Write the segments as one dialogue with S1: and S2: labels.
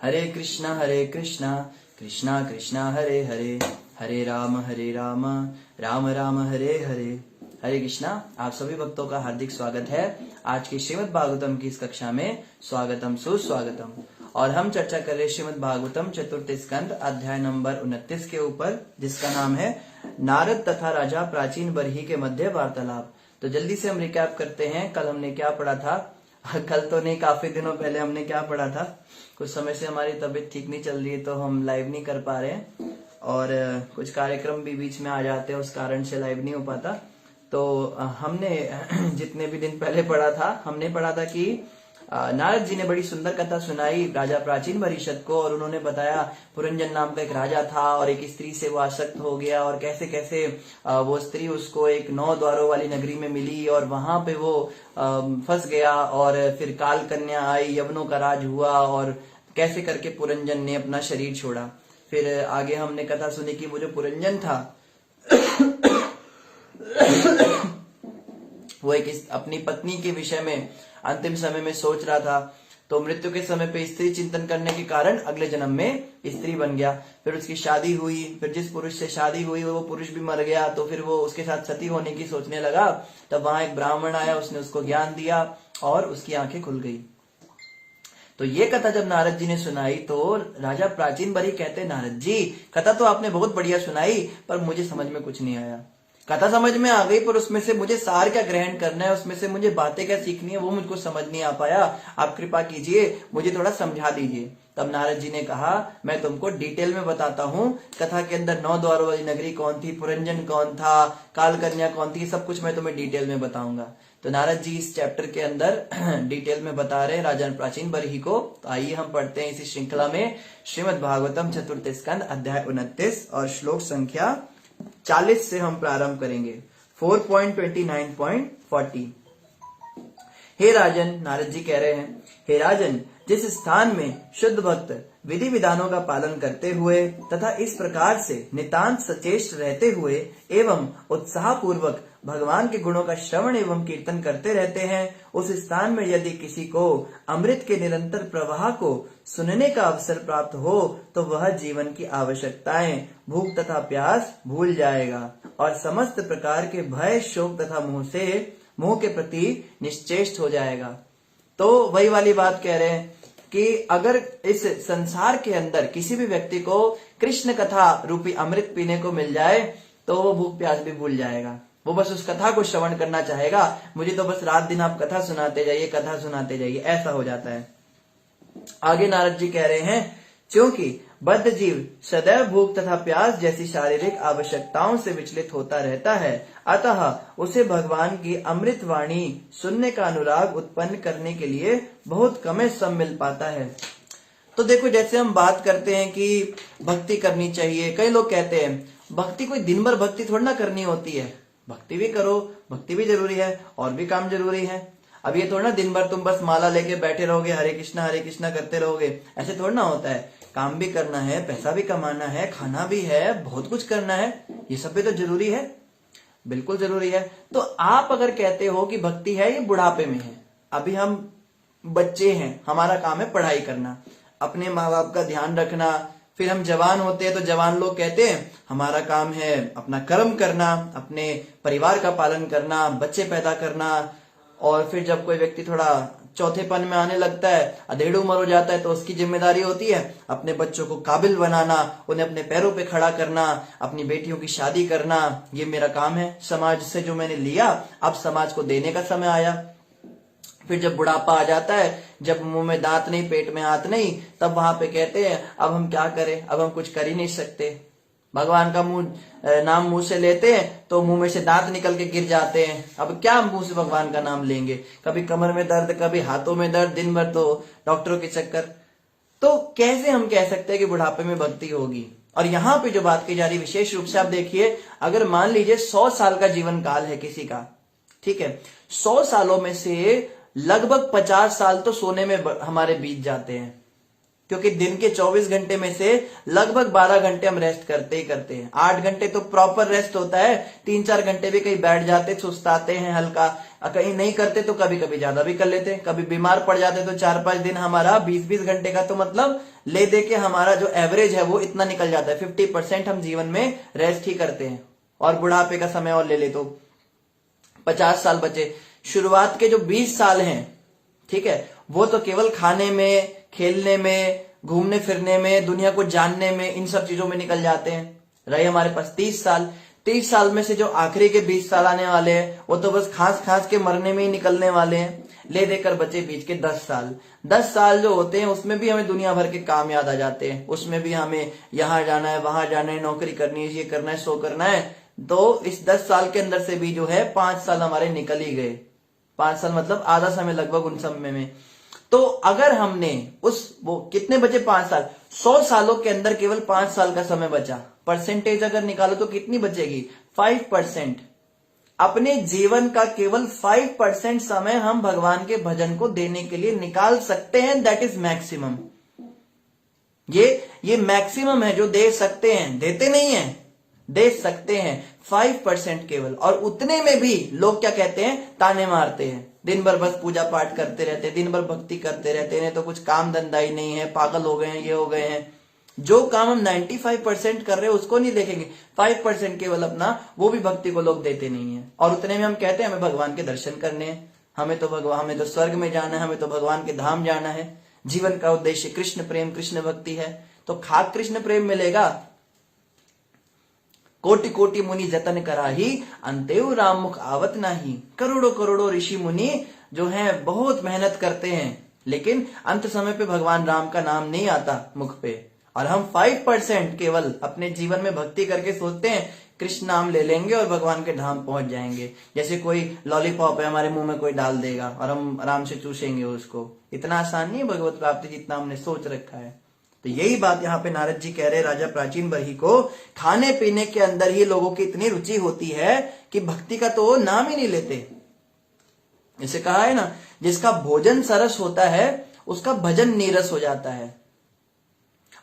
S1: हरे कृष्णा कृष्णा कृष्णा हरे हरे, हरे राम राम राम हरे हरे। हरे कृष्णा। आप सभी भक्तों का हार्दिक स्वागत है आज की श्रीमद् भागवतम की इस कक्षा में। स्वागतम सुस्वागतम। और हम चर्चा कर रहे श्रीमद् भागवतम चतुर्थ स्कंद अध्याय नंबर 29 के ऊपर, जिसका नाम है नारद तथा राजा प्राचीन बरही के मध्य वार्तालाप। तो जल्दी से हम रिकैप करते हैं। कल हमने क्या पढ़ा था? कल तो नहीं, काफी दिनों पहले हमने क्या पढ़ा था? कुछ समय से हमारी तबीयत ठीक नहीं चल रही है तो हम लाइव नहीं कर पा रहे हैं, और कुछ कार्यक्रम भी बीच में आ जाते हैं, उस कारण से लाइव नहीं हो पाता। तो हमने जितने भी दिन पहले पढ़ा था, हमने पढ़ा था कि नारद जी ने बड़ी सुंदर कथा सुनाई राजा प्राचीन बरीशत को, और उन्होंने बताया पुरंजन नाम का एक राजा था और एक स्त्री से वो आसक्त हो गया, और कैसे कैसे वो स्त्री उसको एक 9 द्वारों वाली नगरी में मिली और वहां पे वो फंस गया, और फिर काल कन्या आई, यवनों का राज हुआ, और कैसे करके पुरंजन ने अपना शरीर छोड़ा। फिर आगे हमने कथा सुनी कि वो जो पुरंजन था वो एक अपनी पत्नी के विषय में अंतिम समय में सोच रहा था, तो मृत्यु के समय पे स्त्री चिंतन करने के कारण अगले जन्म में स्त्री बन गया। फिर उसकी शादी हुई, फिर जिस पुरुष से शादी हुई वो पुरुष भी मर गया, तो फिर वो उसके साथ सती होने की सोचने लगा। तब वहां एक ब्राह्मण आया, उसने उसको ज्ञान दिया और उसकी आंखें खुल गई। तो ये कथा जब नारद जी ने सुनाई तो राजा प्राचीन बरी कहते, नारद जी कथा तो आपने बहुत बढ़िया सुनाई, पर मुझे समझ में कुछ नहीं आया। कथा समझ में आ गई, पर उसमें से मुझे सार क्या ग्रहण करना है, उसमें से मुझे बातें क्या सीखनी है, वो मुझको समझ नहीं आ पाया। आप कृपा कीजिए, मुझे थोड़ा समझा दीजिए। तब नारद जी ने कहा, मैं तुमको डिटेल में बताता हूँ। कथा के अंदर 9 द्वारों वाली नगरी कौन थी, पुरंजन कौन था, काल कन्या कौन थी, सब कुछ मैं तुम्हें डिटेल में बताऊंगा। तो नारद जी इस चैप्टर के अंदर डिटेल में बता रहे हैं राजा प्राचीन बरही को। तो आइए हम पढ़ते हैं इसी श्रृंखला में श्रीमद् भागवतम चतुर्थ स्कंद अध्याय 29 और श्लोक संख्या 40 से हम प्रारंभ करेंगे। 4.29.40। हे राजन, नारद जी कह रहे हैं, हे राजन, जिस स्थान में शुद्ध भक्त विधि विधानों का पालन करते हुए तथा इस प्रकार से नितांत सचेष्ट रहते हुए एवं उत्साह पूर्वक भगवान के गुणों का श्रवण एवं कीर्तन करते रहते हैं, उस स्थान में यदि किसी को अमृत के निरंतर प्रवाह को सुनने का अवसर प्राप्त हो तो वह जीवन की आवश्यकताएं, भूख तथा प्यास भूल जाएगा और समस्त प्रकार के भय, शोक तथा मोह के प्रति निश्चेष्ट हो जाएगा। तो वही वाली बात कह रहे हैं कि अगर इस संसार के अंदर किसी भी व्यक्ति को कृष्ण कथा रूपी अमृत पीने को मिल जाए तो वो भूख प्यास भी भूल जाएगा। वो बस उस कथा को श्रवण करना चाहेगा। मुझे तो बस रात दिन आप कथा सुनाते जाइए, कथा सुनाते जाइए, ऐसा हो जाता है। आगे नारद जी कह रहे हैं, क्योंकि बद्ध जीव सदैव भूख तथा प्यास जैसी शारीरिक आवश्यकताओं से विचलित होता रहता है, अतः उसे भगवान की अमृत वाणी सुनने का अनुराग उत्पन्न करने के लिए बहुत कम समय मिल पाता है। तो देखो, जैसे हम बात करते हैं कि भक्ति करनी चाहिए, कई लोग कहते हैं भक्ति कोई दिन भर भक्ति थोड़ी ना करनी होती है। भक्ति भी करो, भक्ति भी जरूरी है और भी काम जरूरी है। अब ये थोड़ा ना दिन भर तुम बस माला लेके बैठे रहोगे, हरे कृष्णा करते रहोगे, ऐसे थोड़ा ना होता है। काम भी करना है, पैसा भी कमाना है, खाना भी है, बहुत कुछ करना है, ये सब भी तो जरूरी है, बिल्कुल जरूरी है। तो आप अगर कहते हो कि भक्ति है ये बुढ़ापे में है, अभी हम बच्चे हैं, हमारा काम है पढ़ाई करना, अपने माँ बाप का ध्यान रखना, फिर हम जवान होते हैं तो जवान लोग कहते हैं हमारा काम है अपना कर्म करना, अपने परिवार का पालन करना, बच्चे पैदा करना। और फिर जब कोई व्यक्ति थोड़ा चौथेपन में आने लगता है, अधेड़ उम्र हो जाता है, तो उसकी जिम्मेदारी होती है अपने बच्चों को काबिल बनाना, उन्हें अपने पैरों पे खड़ा करना, अपनी बेटियों की शादी करना। ये मेरा काम है समाज से जो मैंने लिया, अब समाज को देने का समय आया। फिर जब बुढ़ापा आ जाता है, जब मुंह में दांत नहीं, पेट में हाथ नहीं, तब वहां पे कहते हैं अब हम क्या करें, अब हम कुछ कर ही नहीं सकते। भगवान का नाम मुंह से लेते हैं तो मुंह में से दांत निकल के गिर जाते हैं। अब क्या मुंह से भगवान का नाम लेंगे? कभी कमर में दर्द, कभी हाथों में दर्द, दिन भर तो डॉक्टरों के चक्कर। तो कैसे हम कह सकते हैं कि बुढ़ापे में भक्ति होगी? और यहाँ पे जो बात की जा रही विशेष रूप से आप देखिए, अगर मान लीजिए 100 साल का जीवन काल है किसी का, ठीक है, 100 सालों में से लगभग 50 साल तो सोने में हमारे बीत जाते हैं, क्योंकि दिन के 24 घंटे में से लगभग 12 घंटे हम रेस्ट करते ही करते हैं। 8 घंटे तो प्रॉपर रेस्ट होता है, 3-4 घंटे भी कहीं बैठ जाते, सुस्ताते हैं हल्का, कहीं नहीं करते तो कभी कभी ज्यादा भी कर लेते, कभी बीमार पड़ जाते तो 4-5 दिन हमारा 20-20 घंटे का तो मतलब ले दे के हमारा जो एवरेज है वो इतना निकल जाता है। 50% हम जीवन में रेस्ट ही करते हैं, और बुढ़ापे का समय और ले ले तो 50 साल बचे। शुरुआत के जो 20 साल हैं, ठीक है, वो तो केवल खाने में, खेलने में, घूमने फिरने में, दुनिया को जानने में, इन सब चीजों में निकल जाते हैं। रहे हमारे पास 30 साल। 30 साल में से जो आखिरी के 20 साल आने वाले हैं वो तो बस खांस खांस के मरने में ही निकलने वाले हैं। ले देकर बचे बीच के 10 साल। 10 साल जो होते हैं उसमें भी हमें दुनिया भर के काम याद आ जाते हैं। उसमें भी हमें यहाँ जाना है, वहां जाना है, नौकरी करनी है, ये करना है, सो करना है। तो इस 10 साल के अंदर से भी जो है 5 साल हमारे निकल ही गए। 5 साल मतलब आधा समय लगभग उन समय में। तो अगर हमने वो कितने बचे 5 साल, 100 सालों के अंदर केवल 5 साल का समय बचा, परसेंटेज अगर निकालो तो कितनी बचेगी? 5%। अपने जीवन का केवल 5% समय हम भगवान के भजन को देने के लिए निकाल सकते हैं। That is maximum. ये मैक्सिमम है जो दे सकते हैं, देते नहीं है, दे सकते हैं 5% केवल। और उतने में भी लोग क्या कहते हैं? ताने मारते हैं। दिन भर बस पूजा पाठ करते रहते हैं, दिन भर भक्ति करते रहते हैं, तो कुछ काम धंधा ही नहीं है, पागल हो गए हैं, ये हो गए हैं। जो काम हम 95% कर रहे हैं उसको नहीं देखेंगे, 5% केवल अपना, वो भी भक्ति को लोग देते नहीं है। और उतने में हम कहते हैं हमें भगवान के दर्शन करने हैं, हमें तो स्वर्ग में जाना है, हमें तो भगवान के धाम जाना है। जीवन का उद्देश्य कृष्ण प्रेम, कृष्ण भक्ति है, तो खाक कृष्ण प्रेम मिलेगा। कोटि कोटि मुनि जतन कराही, अंतेउ राम मुख आवत नाही। करोड़ों करोड़ों ऋषि मुनि जो हैं बहुत मेहनत करते हैं, लेकिन अंत समय पे भगवान राम का नाम नहीं आता मुख पे। और हम 5% केवल अपने जीवन में भक्ति करके सोचते हैं कृष्ण नाम ले लेंगे और भगवान के धाम पहुंच जाएंगे। जैसे कोई लॉलीपॉप है, हमारे मुंह में कोई डाल देगा और हम आराम से चूसेंगे उसको। इतना आसान नहीं है भगवत प्राप्ति जितना हमने सोच रखा है। तो यही बात यहाँ पे नारद जी कह रहे राजा प्राचीन बरही को। खाने पीने के अंदर ही लोगों की इतनी रुचि होती है कि भक्ति का तो नाम ही नहीं लेते। इसे कहा है ना, जिसका भोजन सरस होता है उसका भजन नीरस हो जाता है,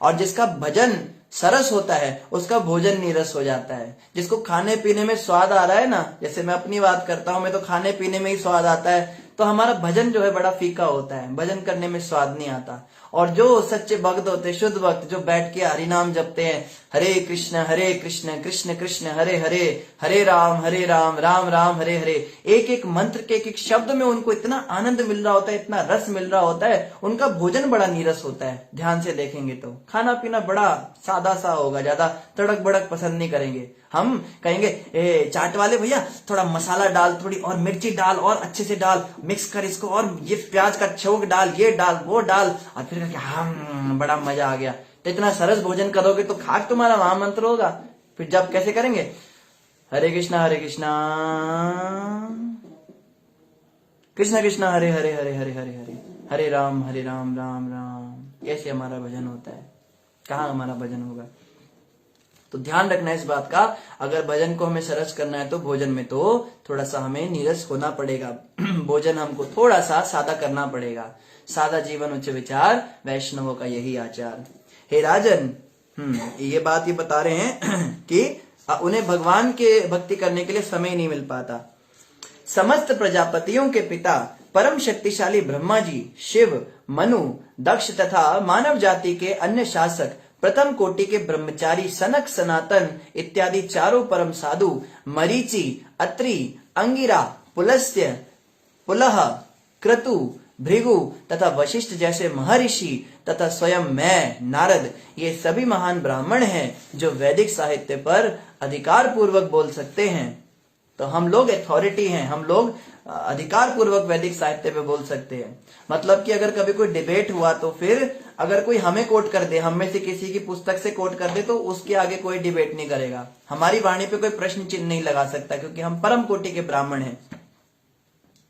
S1: और जिसका भजन सरस होता है उसका भोजन नीरस हो जाता है। जिसको खाने पीने में स्वाद आ रहा है ना, जैसे मैं अपनी बात करता हूं, मैं तो खाने पीने में ही स्वाद आता है, तो हमारा भजन जो है बड़ा फीका होता है, भजन करने में स्वाद नहीं आता। और जो सच्चे भक्त होते हैं, शुद्ध भक्त, जो बैठ के हरि नाम जपते हैं, हरे कृष्ण कृष्ण कृष्ण हरे हरे, हरे राम राम राम हरे हरे, एक एक मंत्र के एक एक शब्द में उनको इतना आनंद मिल रहा होता है, इतना रस मिल रहा होता है, उनका भोजन बड़ा नीरस होता है। ध्यान से देखेंगे तो खाना पीना बड़ा सादा सा होगा, ज्यादा तड़क भड़क पसंद नहीं करेंगे। हम कहेंगे चाट वाले भैया थोड़ा मसाला डाल, थोड़ी और मिर्ची डाल, और अच्छे से डाल, मिक्स कर इसको, और ये प्याज का छौंक डाल, ये डाल, वो डाल, और फिर हम बड़ा मजा आ गया। तो इतना सरस भोजन करोगे तो खाक तुम्हारा महामंत्र होगा। फिर जब कैसे करेंगे? हरे कृष्णा कृष्ण कृष्ण हरे हरे हरे हरे हरे हरे, हरे राम राम राम। ऐसे हमारा भजन होता है। कहाँ हमारा भजन होगा? तो ध्यान रखना इस बात का, अगर भजन को हमें सरस करना है तो भोजन में तो थोड़ा सा हमें नीरस होना पड़ेगा। भोजन हमको थोड़ा सा सादा करना पड़ेगा। सादा जीवन उच्च विचार, वैष्णवों का यही आचार। हे राजन, ये बात ये बता रहे हैं कि उन्हें भगवान के भक्ति करने के लिए समय नहीं मिल पाता। समस्त प्रजापतियों के पिता परम शक्तिशाली ब्रह्मा जी, शिव, मनु, दक्ष तथा मानव जाति के अन्य शासक, प्रथम कोटि के ब्रह्मचारी सनक, सनातन इत्यादि चारों परम साधु, मरीचि, अत्रि, अंगिरा, पुलस्त्य, पुलह, क्रतु, भृगु तथा वशिष्ठ जैसे महर्षि तथा स्वयं मैं नारद, ये सभी महान ब्राह्मण हैं जो वैदिक साहित्य पर अधिकार पूर्वक बोल सकते हैं। तो हम लोग अथॉरिटी हैं, हम लोग अधिकार पूर्वक वैदिक साहित्य पे बोल सकते हैं। मतलब कि अगर कभी कोई डिबेट हुआ तो फिर अगर कोई हमें कोट कर दे, हम में से किसी की पुस्तक से कोट कर दे, तो उसके आगे कोई डिबेट नहीं करेगा, हमारी वाणी पे कोई प्रश्न चिन्ह नहीं लगा सकता, क्योंकि हम परम कोटि के ब्राह्मण हैं।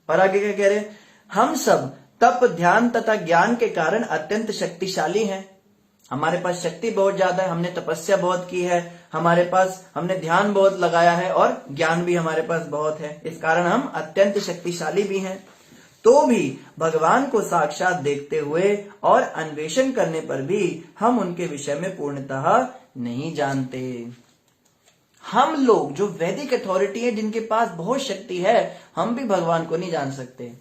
S1: पर आगे क्या कह रहे? हम सब तप, ध्यान तथा ज्ञान के कारण अत्यंत शक्तिशाली हैं। हमारे पास शक्ति बहुत ज्यादा है, हमने तपस्या बहुत की है, हमारे पास हमने ध्यान बहुत लगाया है, और ज्ञान भी हमारे पास बहुत है। इस कारण हम अत्यंत शक्तिशाली भी हैं। तो भी भगवान को साक्षात देखते हुए और अन्वेषण करने पर भी हम उनके विषय में पूर्णतः नहीं जानते। हम लोग जो वैदिक अथॉरिटी है, जिनके पास बहुत शक्ति है, हम भी भगवान को नहीं जान सकते।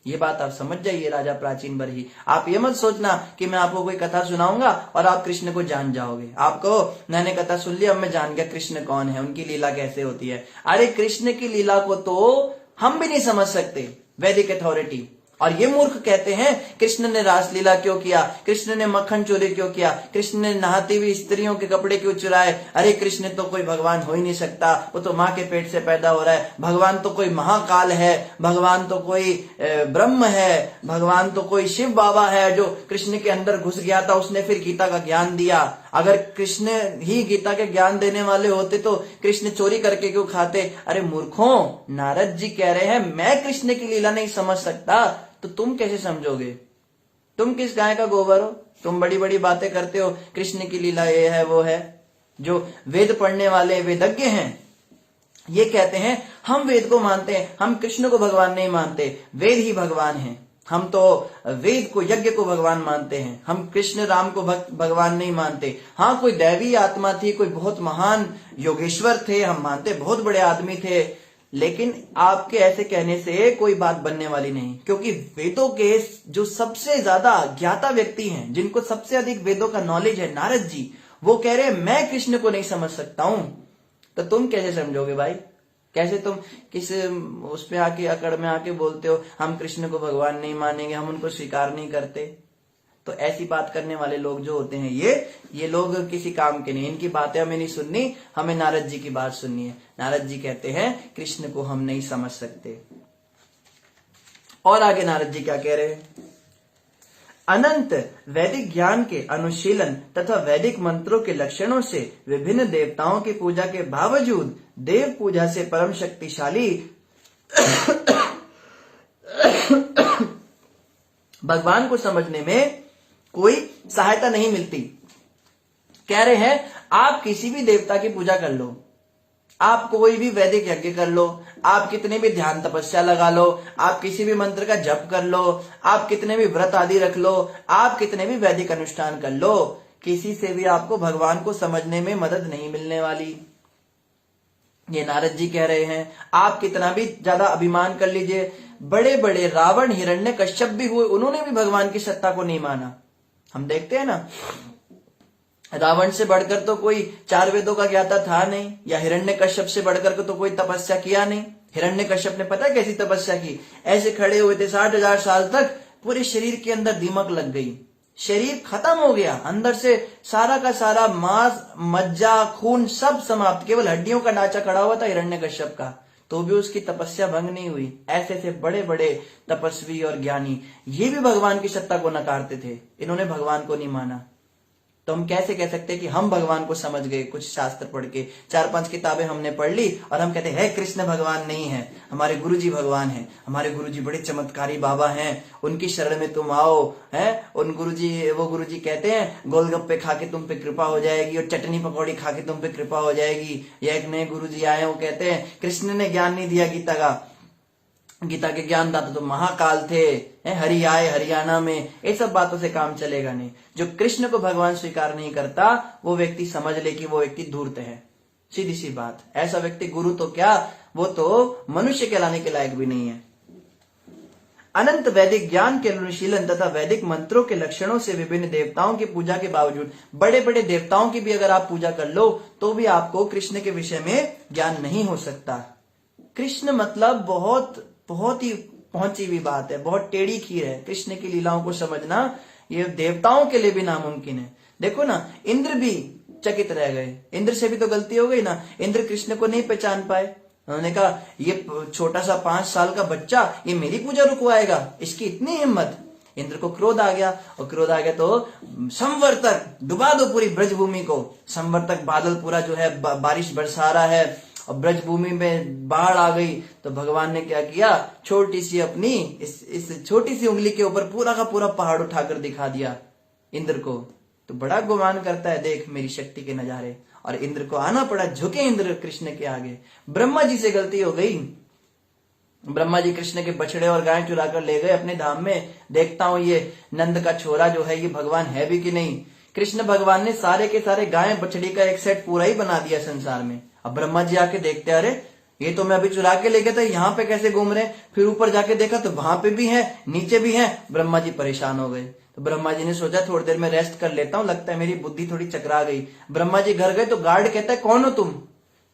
S1: ये बात आप समझ जाइए राजा प्राचीन बरही। आप ये मत सोचना कि मैं आपको कोई कथा सुनाऊंगा और आप कृष्ण को जान जाओगे। आपको मैंने कथा सुन ली, अब मैं जान गया कृष्ण कौन है, उनकी लीला कैसे होती है। अरे कृष्ण की लीला को तो हम भी नहीं समझ सकते, वैदिक अथॉरिटी। और ये मूर्ख कहते हैं कृष्ण ने रासलीला क्यों किया, कृष्ण ने मक्खन चोरी क्यों किया, कृष्ण ने नहाती हुई स्त्रियों के कपड़े क्यों चुराए। अरे कृष्ण तो कोई भगवान हो ही नहीं सकता, वो तो माँ के पेट से पैदा हो रहा है। भगवान तो कोई महाकाल है, भगवान तो कोई ब्रह्म है, भगवान तो कोई शिव बाबा है जो कृष्ण के अंदर घुस गया था, उसने फिर गीता का ज्ञान दिया। अगर कृष्ण ही गीता के ज्ञान देने वाले होते तो कृष्ण चोरी करके क्यों खाते। अरे मूर्खों, नारद जी कह रहे हैं मैं कृष्ण की लीला नहीं समझ सकता, तो तुम कैसे समझोगे? तुम किस गाय का गोबर हो? तुम बड़ी बड़ी बातें करते हो, कृष्ण की लीला ये है वो है। जो वेद पढ़ने वाले वेदज्ञ हैं ये कहते हैं हम वेद को मानते हैं, हम कृष्ण को भगवान नहीं मानते, वेद ही भगवान है। हम तो वेद को, यज्ञ को भगवान मानते हैं, हम कृष्ण राम को भगवान नहीं मानते। हाँ, कोई दैवी आत्मा थी, कोई बहुत महान योगेश्वर थे, हम मानते बहुत बड़े आदमी थे, लेकिन आपके ऐसे कहने से कोई बात बनने वाली नहीं। क्योंकि वेदों के जो सबसे ज्यादा ज्ञाता व्यक्ति हैं, जिनको सबसे अधिक वेदों का नॉलेज है, नारद जी, वो कह रहे हैं मैं कृष्ण को नहीं समझ सकता हूं। तो तुम कैसे समझोगे भाई? कैसे तुम किस उस पे आके, अकड़ में आके बोलते हो हम कृष्ण को भगवान नहीं मानेंगे, हम उनको स्वीकार नहीं करते। तो ऐसी बात करने वाले लोग जो होते हैं ये लोग किसी काम के नहीं। इनकी बातें हमें नहीं सुननी, हमें नारद जी की बात सुननी है। नारद जी कहते हैं कृष्ण को हम नहीं समझ सकते। और आगे नारद जी क्या कह रहे हैं? अनंत वैदिक ज्ञान के अनुशीलन तथा वैदिक मंत्रों के लक्षणों से विभिन्न देवताओं की पूजा के बावजूद देव पूजा से परम शक्तिशाली भगवान को समझने में कोई सहायता नहीं मिलती। कह रहे हैं आप किसी भी देवता की पूजा कर लो, आप कोई भी वैदिक यज्ञ कर लो, आप कितने भी ध्यान तपस्या लगा लो, आप किसी भी मंत्र का जप कर लो, आप कितने भी व्रत आदि रख लो, आप कितने भी वैदिक अनुष्ठान कर लो, किसी से भी आपको भगवान को समझने में मदद नहीं मिलने वाली। ये नारद जी कह रहे हैं। आप कितना भी ज्यादा अभिमान कर लीजिए, बड़े बड़े रावण, हिरण्यकश्यप भी हुए, उन्होंने भी भगवान की सत्ता को नहीं माना। हम देखते हैं ना, रावण से बढ़कर तो कोई 4 वेदों का ज्ञाता था नहीं, या हिरण्यकश्यप से बढ़कर तो कोई तपस्या किया नहीं। हिरण्यकश्यप ने पता है कैसी तपस्या की? ऐसे खड़े हुए थे 60,000 साल तक, पूरे शरीर के अंदर दीमक लग गई, शरीर खत्म हो गया, अंदर से सारा का सारा मांस, मज्जा, खून सब समाप्त, केवल हड्डियों का ढांचा खड़ा हुआ था हिरण्यकश्यप का, तो भी उसकी तपस्या भंग नहीं हुई। ऐसे थे बड़े बड़े तपस्वी और ज्ञानी, ये भी भगवान की सत्ता को नकारते थे, इन्होंने भगवान को नहीं माना। तो हम कैसे कह सकते हैं कि हम भगवान को समझ गए? कुछ शास्त्र पढ़ के, 4-5 किताबें हमने पढ़ ली और हम कहते हैं कृष्ण भगवान नहीं है, हमारे गुरुजी भगवान हैं, हमारे गुरुजी बड़े चमत्कारी बाबा हैं, उनकी शरण में तुम आओ। है वो गुरुजी कहते हैं गोलगप्पे खा के तुम पे कृपा हो जाएगी और चटनी पकौड़ी खा के तुम पे कृपा हो जाएगी। या एक नए गुरुजी आए, वो कहते हैं कृष्ण ने ज्ञान नहीं दिया गीता का, गीता के ज्ञानदाता तो महाकाल थे, हरि आए हरियाणा में। ये सब बातों से काम चलेगा नहीं। जो कृष्ण को भगवान स्वीकार नहीं करता वो व्यक्ति समझ ले कि वो व्यक्ति धूर्त है, सीधी सी बात। ऐसा व्यक्ति गुरु तो क्या, वो तो मनुष्य कहलाने के लायक भी नहीं है। अनंत वैदिक ज्ञान के अनुशीलन तथा वैदिक मंत्रों के लक्षणों से विभिन्न देवताओं की पूजा के बावजूद, बड़े बड़े देवताओं की भी अगर आप पूजा कर लो तो भी आपको कृष्ण के विषय में ज्ञान नहीं हो सकता। कृष्ण मतलब बहुत ही पहुंची हुई बात है, बहुत टेढ़ी खीर है। कृष्ण की लीलाओं को समझना ये देवताओं के लिए भी नामुमकिन है। देखो ना, इंद्र भी चकित रह गए, इंद्र से भी तो गलती हो गई ना, इंद्र कृष्ण को नहीं पहचान पाए। उन्होंने कहा ये छोटा सा 5 साल का बच्चा ये मेरी पूजा रुकवाएगा, इसकी इतनी हिम्मत। इंद्र को क्रोध आ गया, और क्रोध आ गया तो संवर्तक डुबा दो पूरी ब्रजभूमि को। संवर्तक बादल पूरा जो है बारिश बरसा रहा है और ब्रजभूमि में बाढ़ आ गई। तो भगवान ने क्या किया, छोटी सी अपनी इस छोटी सी उंगली के ऊपर पूरा का पूरा पहाड़ उठाकर दिखा दिया इंद्र को। तो बड़ा गुमान करता है, देख मेरी शक्ति के नजारे। और इंद्र को आना पड़ा, झुके इंद्र कृष्ण के आगे। ब्रह्मा जी से गलती हो गई, ब्रह्मा जी कृष्ण के बछड़े और गाय चुरा कर ले गए अपने धाम में। देखता हूं ये नंद का छोरा जो है ये भगवान है भी कि नहीं। कृष्ण भगवान ने सारे के सारे गाय बछड़ी का एक सेट पूरा ही बना दिया संसार में। अब ब्रह्मा जी आके देखते, अरे ये तो मैं अभी चुरा के ले गया था, यहाँ पे कैसे घूम रहे हैं? फिर ऊपर जाके देखा तो वहां पे भी है, नीचे भी है। ब्रह्मा जी परेशान हो गए। तो ब्रह्मा जी ने सोचा थोड़ी देर में रेस्ट कर लेता हूँ, लगता है मेरी बुद्धि थोड़ी चकरा गई। ब्रह्मा जी घर गए तो गार्ड कहता है, कौन हो तुम?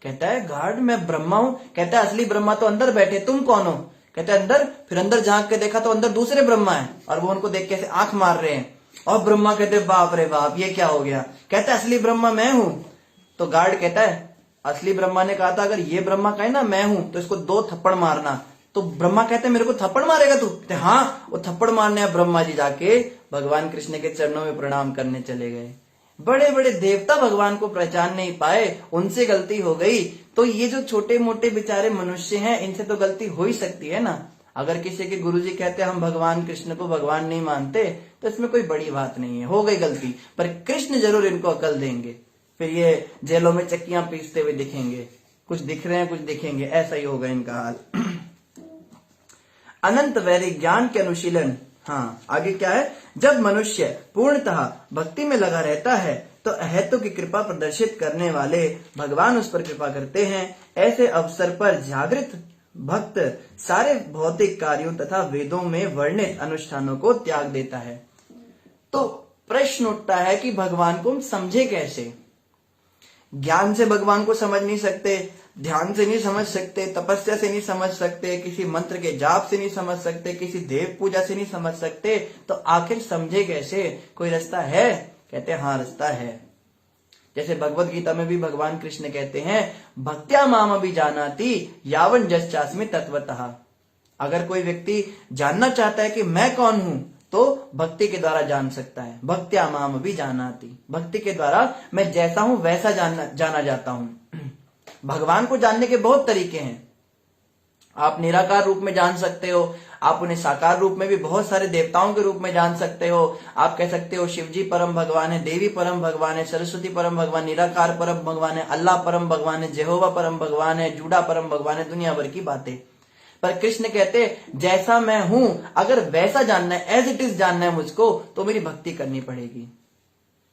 S1: कहता है, गार्ड मैं ब्रह्मा हूं। कहता है, असली ब्रह्मा तो अंदर बैठे, तुम कौन हो? कहता है, अंदर। फिर अंदर झांक के देखा तो अंदर दूसरे ब्रह्मा है और वो उनको देख के ऐसे आंख मार रहे हैं। और ब्रह्मा कहते, बाप रे बाप, ये क्या हो गया? कहता है, असली ब्रह्मा मैं हूं। तो गार्ड कहता है, असली ब्रह्मा ने कहा था अगर ये ब्रह्मा कहे ना मैं हूं तो इसको 2 थप्पड़ मारना। तो ब्रह्मा कहते हैं, मेरे को थप्पड़ मारेगा तू? कहते हाँ। वो थप्पड़ मारने ब्रह्मा जी जाके भगवान कृष्ण के चरणों में प्रणाम करने चले गए। बड़े बड़े देवता भगवान को पहचान नहीं पाए, उनसे गलती हो गई। तो ये जो छोटे मोटे बेचारे मनुष्य हैं, इनसे तो गलती हो ही सकती है ना। अगर किसी के गुरुजी कहते हैं हम भगवान कृष्ण को भगवान नहीं मानते, तो इसमें कोई बड़ी बात नहीं है, हो गई गलती। पर कृष्ण जरूर इनको अकल देंगे। फिर ये जेलों में चक्कियां पीसते हुए दिखेंगे, कुछ दिख रहे हैं कुछ दिखेंगे, ऐसा ही होगा इनका हाल। अनंत वैरी ज्ञान के अनुशीलन। हाँ, आगे क्या है? जब मनुष्य पूर्णतः भक्ति में लगा रहता है तो अहेतु की कृपा प्रदर्शित करने वाले भगवान उस पर कृपा करते हैं। ऐसे अवसर पर जागृत भक्त सारे भौतिक कार्यों तथा वेदों में वर्णित अनुष्ठानों को त्याग देता है। तो प्रश्न उठता है कि भगवान को हम समझे कैसे? ज्ञान से भगवान को समझ नहीं सकते, ध्यान से नहीं समझ सकते, तपस्या से नहीं समझ सकते, किसी मंत्र के जाप से नहीं समझ सकते, किसी देव पूजा से नहीं समझ सकते, तो आखिर समझे कैसे? कोई रास्ता है? कहते हैं हाँ, रास्ता है। जैसे भगवत गीता में भी भगवान कृष्ण कहते हैं, भक्त्या माम अभिजानाति यावन जश्चास्मि तत्वतः। अगर कोई व्यक्ति जानना चाहता है कि मैं कौन हूं, तो भक्ति के द्वारा जान सकता है। भक्त्या माम अभिजानाति, भक्ति के द्वारा मैं जैसा हूं वैसा जाना जाता हूं। भगवान को जानने के बहुत तरीके हैं। आप निराकार रूप में जान सकते हो, आप उन्हें साकार रूप में भी बहुत सारे देवताओं के रूप में जान सकते हो। आप कह सकते हो शिव जी परम भगवान है, देवी परम भगवान है, सरस्वती परम भगवान, निराकार परम भगवान है, अल्लाह परम भगवान है, जेहोवा परम भगवान है, जूडा परम भगवान है, दुनिया भर की बातें। पर कृष्ण कहते जैसा मैं हूं, अगर वैसा जानना है, एज इट इज जानना है मुझको, तो मेरी भक्ति करनी पड़ेगी।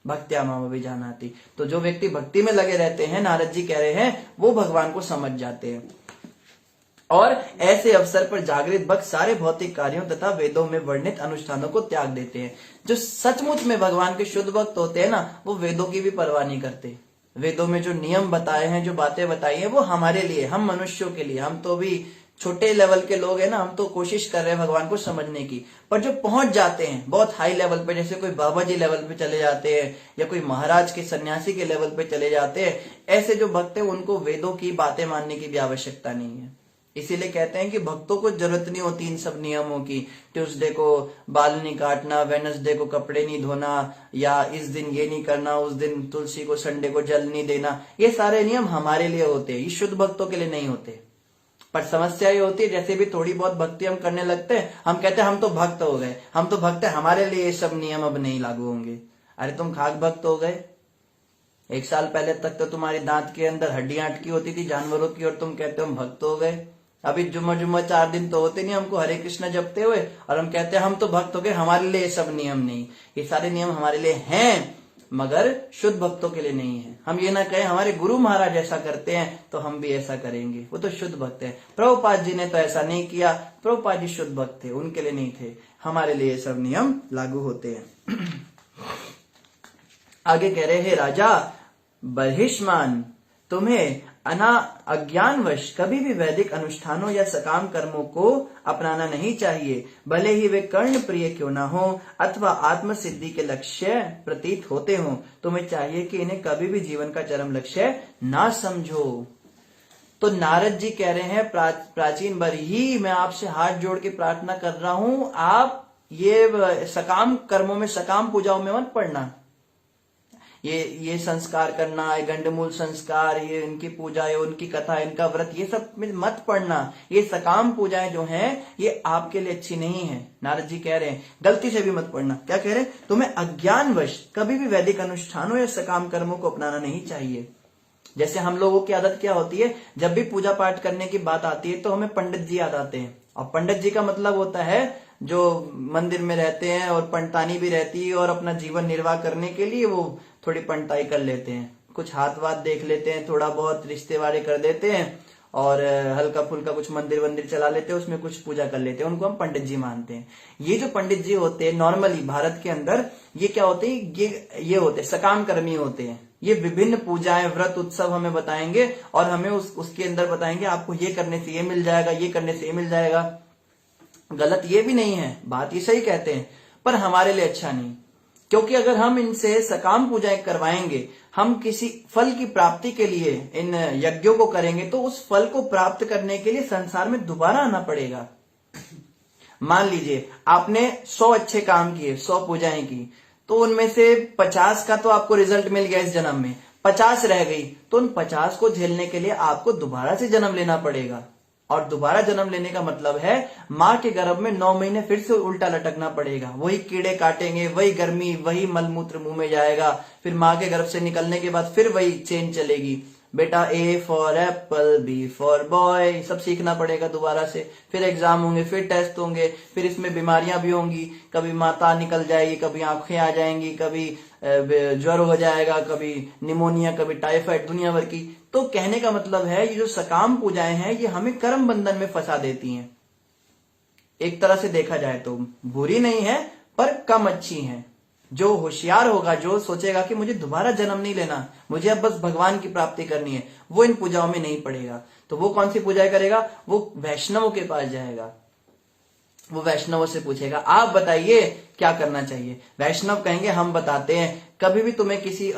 S1: भक्त्या माम अभिजानाति। तो जो व्यक्ति भक्ति में लगे रहते हैं, नारद जी कह रहे हैं, वो भगवान को समझ जाते हैं। और ऐसे अवसर पर जागृत भक्त सारे भौतिक कार्यों तथा वेदों में वर्णित अनुष्ठानों को त्याग देते हैं। जो सचमुच में भगवान के शुद्ध भक्त होते हैं ना, वो वेदों की भी परवाह नहीं करते। वेदों में जो नियम बताए हैं, जो बातें बताई हैं, वो हमारे लिए, हम मनुष्यों के लिए, हम तो भी छोटे लेवल के लोग हैं ना, हम तो कोशिश कर रहे हैं भगवान को समझने की। पर जो पहुंच जाते हैं बहुत हाई लेवल पे, जैसे कोई बाबा जी लेवल पे चले जाते हैं या कोई महाराज के सन्यासी के लेवल पे चले जाते हैं, ऐसे जो भक्त हैं उनको वेदों की बातें मानने की भी आवश्यकता नहीं है। इसीलिए कहते हैं कि भक्तों को जरूरत नहीं होती इन सब नियमों की। ट्यूसडे को बाल नहीं काटना, वेडनेसडे को कपड़े नहीं धोना, या इस दिन ये नहीं करना, उस दिन तुलसी को, संडे को जल नहीं देना, ये सारे नियम हमारे लिए होते हैं, ये शुद्ध भक्तों के लिए नहीं होते। पर समस्या ये होती है, जैसे भी थोड़ी बहुत भक्ति हम करने लगते हैं, हम कहते हैं हम तो भक्त हो गए, हम तो भक्त है, हमारे लिए ये सब नियम अब नहीं लागू होंगे। अरे तुम खाक भक्त हो गए। 1 साल पहले तक तो तुम्हारी दांत के अंदर हड्डियां अटकी होती थी जानवरों की, और तुम कहते हो हम भक्त हो गए। अभी जुम्मा 4 दिन तो होते नहीं हमको हरे कृष्ण जपते हुए, और हम कहते हैं हम तो भक्त हो गए, हमारे लिए ये सब नियम नहीं। ये सारे नियम हमारे लिए हैं, मगर शुद्ध भक्तों के लिए नहीं है। हम ये ना कहें हमारे गुरु महाराज ऐसा करते हैं तो हम भी ऐसा करेंगे, वो तो शुद्ध भक्त है। प्रभुपाद जी ने तो ऐसा नहीं किया, प्रभुपाद जी शुद्ध भक्त थे, उनके लिए नहीं थे। हमारे लिए ये सब नियम लागू होते हैं। आगे कह रहे हैं, राजा बर्हिष्मान, तुम्हें अज्ञानवश कभी भी वैदिक अनुष्ठानों या सकाम कर्मों को अपनाना नहीं चाहिए, भले ही वे कर्ण प्रिय क्यों ना हो अथवा आत्म सिद्धि के लक्ष्य प्रतीत होते हो। तुम्हें चाहिए कि इन्हें कभी भी जीवन का चरम लक्ष्य ना समझो। तो नारद जी कह रहे हैं, प्राचीन बरही, मैं आपसे हाथ जोड़ के प्रार्थना कर रहा हूं, आप ये सकाम कर्मों में, सकाम पूजाओं में मत पड़ना। ये संस्कार करना, ये गंडमूल संस्कार, ये इनकी पूजा, ये उनकी कथा, इनका व्रत, ये सब में मत पढ़ना। ये सकाम पूजाएं जो हैं, ये आपके लिए अच्छी नहीं है। नारद जी कह रहे हैं गलती से भी मत पढ़ना। क्या कह रहे हैं? तुम्हें अज्ञानवश कभी भी वैदिक अनुष्ठानों या सकाम कर्मों को अपनाना नहीं चाहिए। जैसे हम लोगों की आदत क्या होती है, जब भी पूजा पाठ करने की बात आती है तो हमें पंडित जी याद आते हैं। और पंडित जी का मतलब होता है जो मंदिर में रहते हैं और पंडितानी भी रहती है, और अपना जीवन निर्वाह करने के लिए वो थोड़ी पंडिताई कर लेते हैं। कुछ हाथ वाथ देख लेते हैं, थोड़ा बहुत रिश्ते वारे कर देते हैं और हल्का फुल्का कुछ मंदिर वंदिर चला लेते हैं, उसमें कुछ पूजा कर लेते हैं, उनको हम पंडित जी मानते हैं। ये जो पंडित जी होते हैं नॉर्मली भारत के अंदर ये क्या होते हैं, ये होते हैं सकाम कर्मी होते हैं। ये विभिन्न पूजाएं व्रत उत्सव हमें बताएंगे और हमें उसके अंदर बताएंगे आपको ये करने से ये मिल जाएगा, ये करने से ये मिल जाएगा। गलत ये भी नहीं है, बात ये सही कहते हैं, पर हमारे लिए अच्छा नहीं। क्योंकि अगर हम इनसे सकाम पूजाएं करवाएंगे, हम किसी फल की प्राप्ति के लिए इन यज्ञों को करेंगे, तो उस फल को प्राप्त करने के लिए संसार में दोबारा आना पड़ेगा। मान लीजिए आपने 100 अच्छे काम किए, 100 पूजाएं की, तो उनमें से 50 का तो आपको रिजल्ट मिल गया इस जन्म में, 50 रह गई, तो उन 50 को झेलने के लिए आपको दोबारा से जन्म लेना पड़ेगा। और दोबारा जन्म लेने का मतलब है माँ के गर्भ में 9 महीने फिर से उल्टा लटकना पड़ेगा, वही कीड़े काटेंगे, वही गर्मी, वही मलमूत्र मुंह में जाएगा, फिर माँ के गर्भ से निकलने के बाद फिर वही चेन चलेगी। बेटा A for Apple, B for boy, सब सीखना पड़ेगा दोबारा से, फिर एग्जाम होंगे, फिर टेस्ट होंगे, फिर इसमें बीमारियां भी होंगी, कभी माता निकल जाएगी, कभी आंखें आ जाएंगी, कभी ज्वर हो जाएगा, कभी निमोनिया, कभी टाइफाइड, दुनिया भर की। तो कहने का मतलब है ये जो सकाम पूजाएं हैं ये हमें कर्म बंधन में फंसा देती हैं। एक तरह से देखा जाए तो बुरी नहीं है पर कम अच्छी हैं। जो होशियार होगा, जो सोचेगा कि मुझे दोबारा जन्म नहीं लेना, मुझे अब बस भगवान की प्राप्ति करनी है, वो इन पूजाओं में नहीं पड़ेगा। तो वो कौन सी पूजाएं करेगा, वो वैष्णवों के पास जाएगा, वो वैष्णवों से पूछेगा आप बताइए क्या करना चाहिए। वैष्णव कहेंगे हम बताते हैं, कभी भी तुम्हें किसी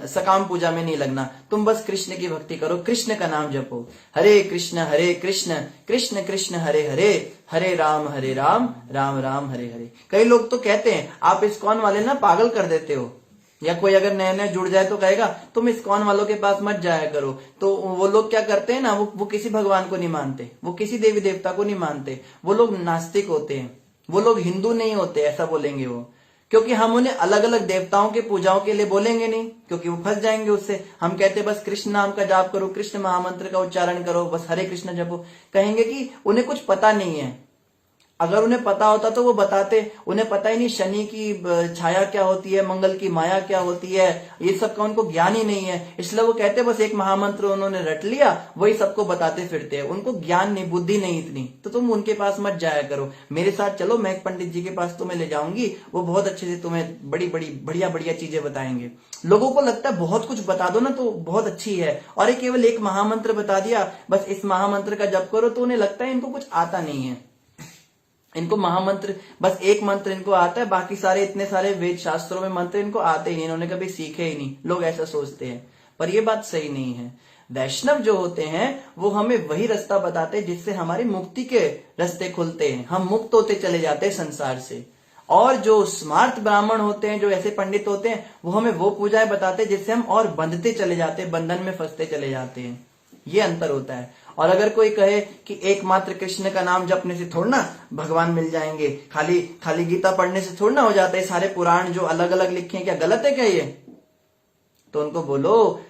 S1: सकाम पूजा में नहीं लगना, तुम बस कृष्ण की भक्ति करो, कृष्ण का नाम जपो, हरे कृष्ण कृष्ण कृष्ण हरे हरे, हरे राम राम राम हरे हरे। कई लोग तो कहते हैं आप इस्कॉन वाले ना पागल कर देते हो, या कोई अगर नया नया जुड़ जाए तो कहेगा तुम इस्कॉन वालों के पास मत जाया करो। तो वो लोग क्या करते हैं ना, वो किसी भगवान को नहीं मानते, वो किसी देवी देवता को नहीं मानते, वो लोग नास्तिक होते हैं, वो लोग हिंदू नहीं होते, ऐसा बोलेंगे वो। क्योंकि हम उन्हें अलग अलग देवताओं के पूजाओं के लिए बोलेंगे नहीं, क्योंकि वो फंस जाएंगे उससे। हम कहते बस कृष्ण नाम का जाप करो, कृष्ण महामंत्र का उच्चारण करो, बस हरे कृष्ण जपो। कहेंगे कि उन्हें कुछ पता नहीं है, अगर उन्हें पता होता तो वो बताते। उन्हें पता ही नहीं शनि की छाया क्या होती है, मंगल की माया क्या होती है, ये सब का उनको ज्ञान ही नहीं है। इसलिए वो कहते बस एक महामंत्र उन्होंने रट लिया, वही सबको बताते फिरते हैं, उनको ज्ञान नहीं, बुद्धि नहीं इतनी। तो तुम उनके पास मत जाया करो, मेरे साथ चलो, मैं एक पंडित जी के पास तुम्हें ले जाऊंगी, वो बहुत अच्छे से तुम्हें बड़ी बड़ी बढ़िया बढ़िया चीजें बताएंगे। लोगों को लगता है बहुत कुछ बता दो ना तो बहुत अच्छी है, और ये केवल एक महामंत्र बता दिया, बस इस महामंत्र का जप करो, तो उन्हें लगता है इनको कुछ आता नहीं है, इनको महामंत्र बस एक मंत्र इनको आता है, बाकी सारे इतने सारे वेद शास्त्रों में मंत्र इनको आते ही नहीं, इन्होंने कभी सीखे ही नहीं। लोग ऐसा सोचते हैं, पर ये बात सही नहीं है। वैष्णव जो होते हैं वो हमें वही रास्ता बताते हैं जिससे हमारी मुक्ति के रास्ते खुलते हैं, हम मुक्त होते चले जाते हैं संसार से। और जो स्मार्ट ब्राह्मण होते हैं, जो ऐसे पंडित होते हैं, वो हमें वो पूजाएं बताते हैं जिससे हम और बंधते चले जाते हैं, बंधन में फंसते चले जाते हैं। ये अंतर होता है। और अगर कोई कहे कि एकमात्र कृष्ण का नाम जपने से थोड़ा ना भगवान मिल जाएंगे, खाली गीता पढ़ने से थोड़ा ना हो जाता है, सारे पुराण जो अलग अलग लिखे हैं क्या गलत है क्या ये? तो उनको बोलो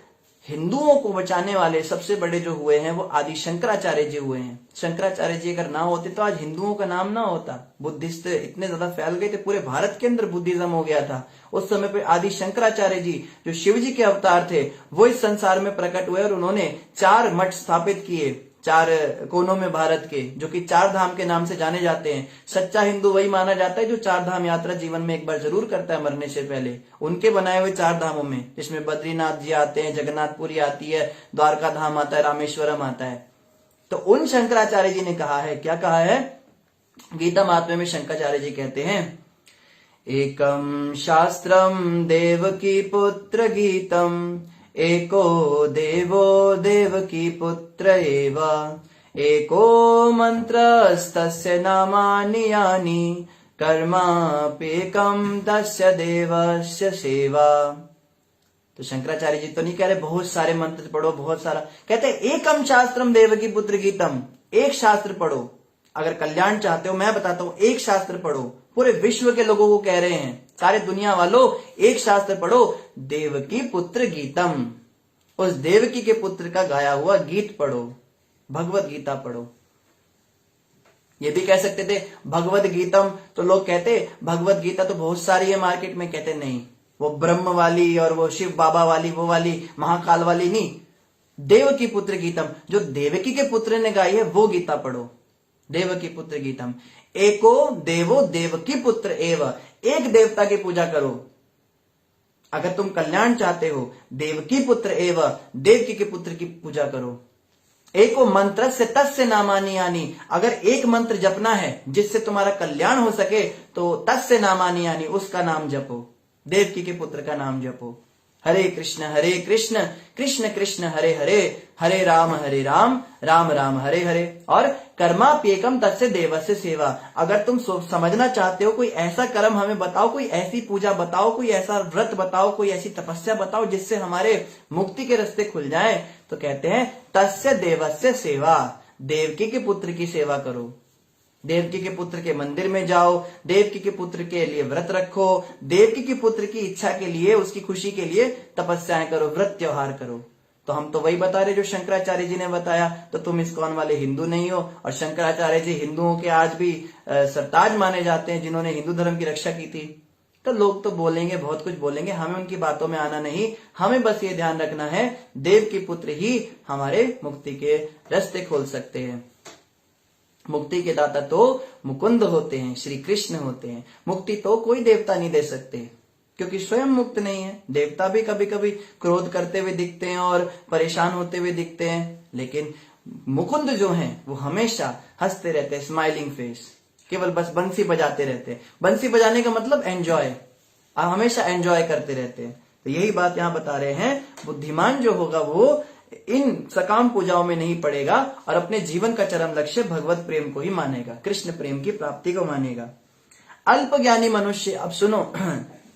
S1: हिंदुओं को बचाने वाले सबसे बड़े जो हुए हैं वो आदि शंकराचार्य जी हुए हैं। शंकराचार्य जी अगर ना होते तो आज हिंदुओं का नाम ना होता। बुद्धिस्ट इतने ज्यादा फैल गए थे, पूरे भारत के अंदर बुद्धिज्म हो गया था। उस समय पे आदि शंकराचार्य जी जो शिव जी के अवतार थे वो इस संसार में प्रकट हुए और उन्होंने 4 मठ स्थापित किए 4 कोनों में भारत के, जो कि 4 धाम के नाम से जाने जाते हैं। सच्चा हिंदू वही माना जाता है जो 4 धाम यात्रा जीवन में एक बार जरूर करता है मरने से पहले। उनके बनाए हुए 4 धामों में, जिसमें बद्रीनाथ जी आते हैं, जगन्नाथपुरी आती है, द्वारका धाम आता है, रामेश्वरम आता है। तो उन शंकराचार्य जी ने कहा है, क्या कहा है? गीता महात्म्य में शंकराचार्य जी कहते हैं, एकम शास्त्रम देवकी पुत्र गीतम, एको देवो देवकी पुत्र एव, एको मंत्रस्तस्य नामानि यानि, कर्माप्येकं तस्य देवस्य सेवा। तो शंकराचार्य जी तो नहीं कह रहे बहुत सारे मंत्र पढ़ो, बहुत सारा, कहते एकम शास्त्रम देवकी पुत्र गीतम, एक शास्त्र पढ़ो। अगर कल्याण चाहते हो, मैं बताता हूं, एक शास्त्र पढ़ो। पूरे विश्व के लोगों को कह रहे हैं, सारे दुनिया वालों, एक शास्त्र पढ़ो, देवकी पुत्र गीतम, उस देवकी के पुत्र का गाया हुआ गीत पढ़ो, भगवत गीता पढ़ो। ये भी कह सकते थे भगवत गीतम, तो लोग कहते भगवत गीता तो बहुत सारी है मार्केट में, कहते नहीं, वो ब्रह्म वाली और वो शिव बाबा वाली, वो वाली महाकाल वाली नहीं। देवकी पुत्र गीतम, जो देवकी के पुत्र ने गाई है वो गीता पढ़ो। देवकी पुत्र गीतम, एको देवो देवकी पुत्र एव, एक देवता की पूजा करो। अगर तुम कल्याण चाहते हो, देवकी पुत्र एव, देवकी के पुत्र की पूजा करो। एको मंत्र से तस्य नामानी यानी, अगर एक मंत्र जपना है जिससे तुम्हारा कल्याण हो सके तो तस्य नामानी यानी उसका नाम जपो, देवकी के पुत्र का नाम जपो। हरे कृष्ण कृष्ण कृष्ण हरे हरे, हरे राम राम राम हरे हरे। और कर्माप्येकम तस्य देवस्य सेवा, अगर तुम समझना चाहते हो कोई ऐसा कर्म हमें बताओ, कोई ऐसी पूजा बताओ, कोई ऐसा व्रत बताओ, कोई ऐसी तपस्या बताओ जिससे हमारे मुक्ति के रास्ते खुल जाए, तो कहते हैं तस्य देवस्य सेवा, देवकी के पुत्र की सेवा करो। देवकी के पुत्र के मंदिर में जाओ, देवकी के पुत्र के लिए व्रत रखो, देवकी के पुत्र की इच्छा के लिए, उसकी खुशी के लिए तपस्याएं करो, व्रत त्योहार करो। तो हम तो वही बता रहे जो शंकराचार्य जी ने बताया। तो तुम इस्कॉन वाले हिंदू नहीं हो, और शंकराचार्य जी हिंदुओं के आज भी सरताज माने जाते हैं, जिन्होंने हिंदू धर्म की रक्षा की थी। तो लोग तो बोलेंगे, बहुत कुछ बोलेंगे, हमें उनकी बातों में आना नहीं। हमें बस ये ध्यान रखना है, देव की पुत्र ही हमारे मुक्ति के रास्ते खोल सकते हैं। मुक्ति के दाता तो मुकुंद होते हैं, श्री कृष्ण होते हैं। मुक्ति तो कोई देवता नहीं दे सकते, क्योंकि स्वयं मुक्त नहीं है। देवता भी कभी कभी क्रोध करते हुए दिखते हैं और परेशान होते हुए दिखते हैं, लेकिन मुकुंद जो हैं वो हमेशा हंसते रहते हैं, स्माइलिंग फेस, केवल बस बंसी बजाते रहते हैं। बंसी बजाने का मतलब एंजॉय, आप हमेशा एंजॉय करते रहते हैं। तो यही बात यहाँ बता रहे हैं, बुद्धिमान जो होगा वो इन सकाम पूजाओं में नहीं पड़ेगा और अपने जीवन का चरम लक्ष्य भगवत प्रेम को ही मानेगा, कृष्ण प्रेम की प्राप्ति को मानेगा। अल्प ज्ञानी मनुष्य, अब सुनो,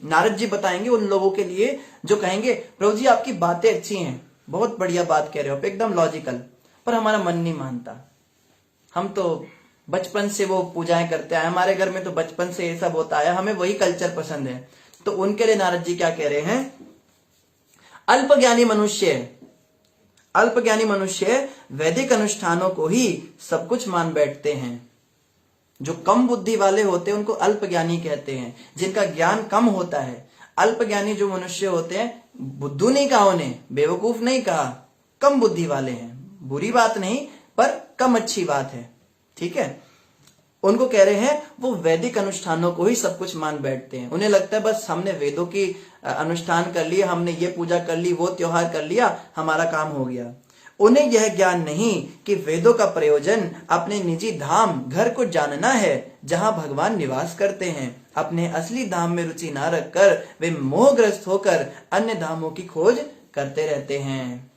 S1: नारद जी बताएंगे उन लोगों के लिए जो कहेंगे प्रभु जी आपकी बातें अच्छी हैं, बहुत बढ़िया बात कह रहे हो, एकदम लॉजिकल, पर हमारा मन नहीं मानता। हम तो बचपन से वो पूजाएं करते आए, हमारे घर में तो बचपन से ये सब होता है, हमें वही कल्चर पसंद है। तो उनके लिए नारद जी क्या कह रहे हैं, अल्प ज्ञानी मनुष्य, अल्प ज्ञानी मनुष्य वैदिक अनुष्ठानों को ही सब कुछ मान बैठते हैं। जो कम बुद्धि वाले होते हैं उनको अल्प ज्ञानी कहते हैं, जिनका ज्ञान कम होता है। अल्प ज्ञानी जो मनुष्य होते हैं, बुद्धू नहीं कहा उन्हें, बेवकूफ नहीं कहा, कम बुद्धि वाले हैं। बुरी बात नहीं, पर कम अच्छी बात है, ठीक है। उनको कह रहे हैं वो वैदिक अनुष्ठानों को ही सब कुछ मान बैठते हैं। उन्हें लगता है बस हमने वेदों की अनुष्ठान कर लिया, हमने ये पूजा कर ली, वो त्योहार कर लिया, हमारा काम हो गया। उन्हें यह ज्ञान नहीं कि वेदों का प्रयोजन अपने निजी धाम घर को जानना है, जहां भगवान निवास करते हैं। अपने असली धाम में रुचि ना रखकर वे मोहग्रस्त होकर अन्य धामों की खोज करते रहते हैं।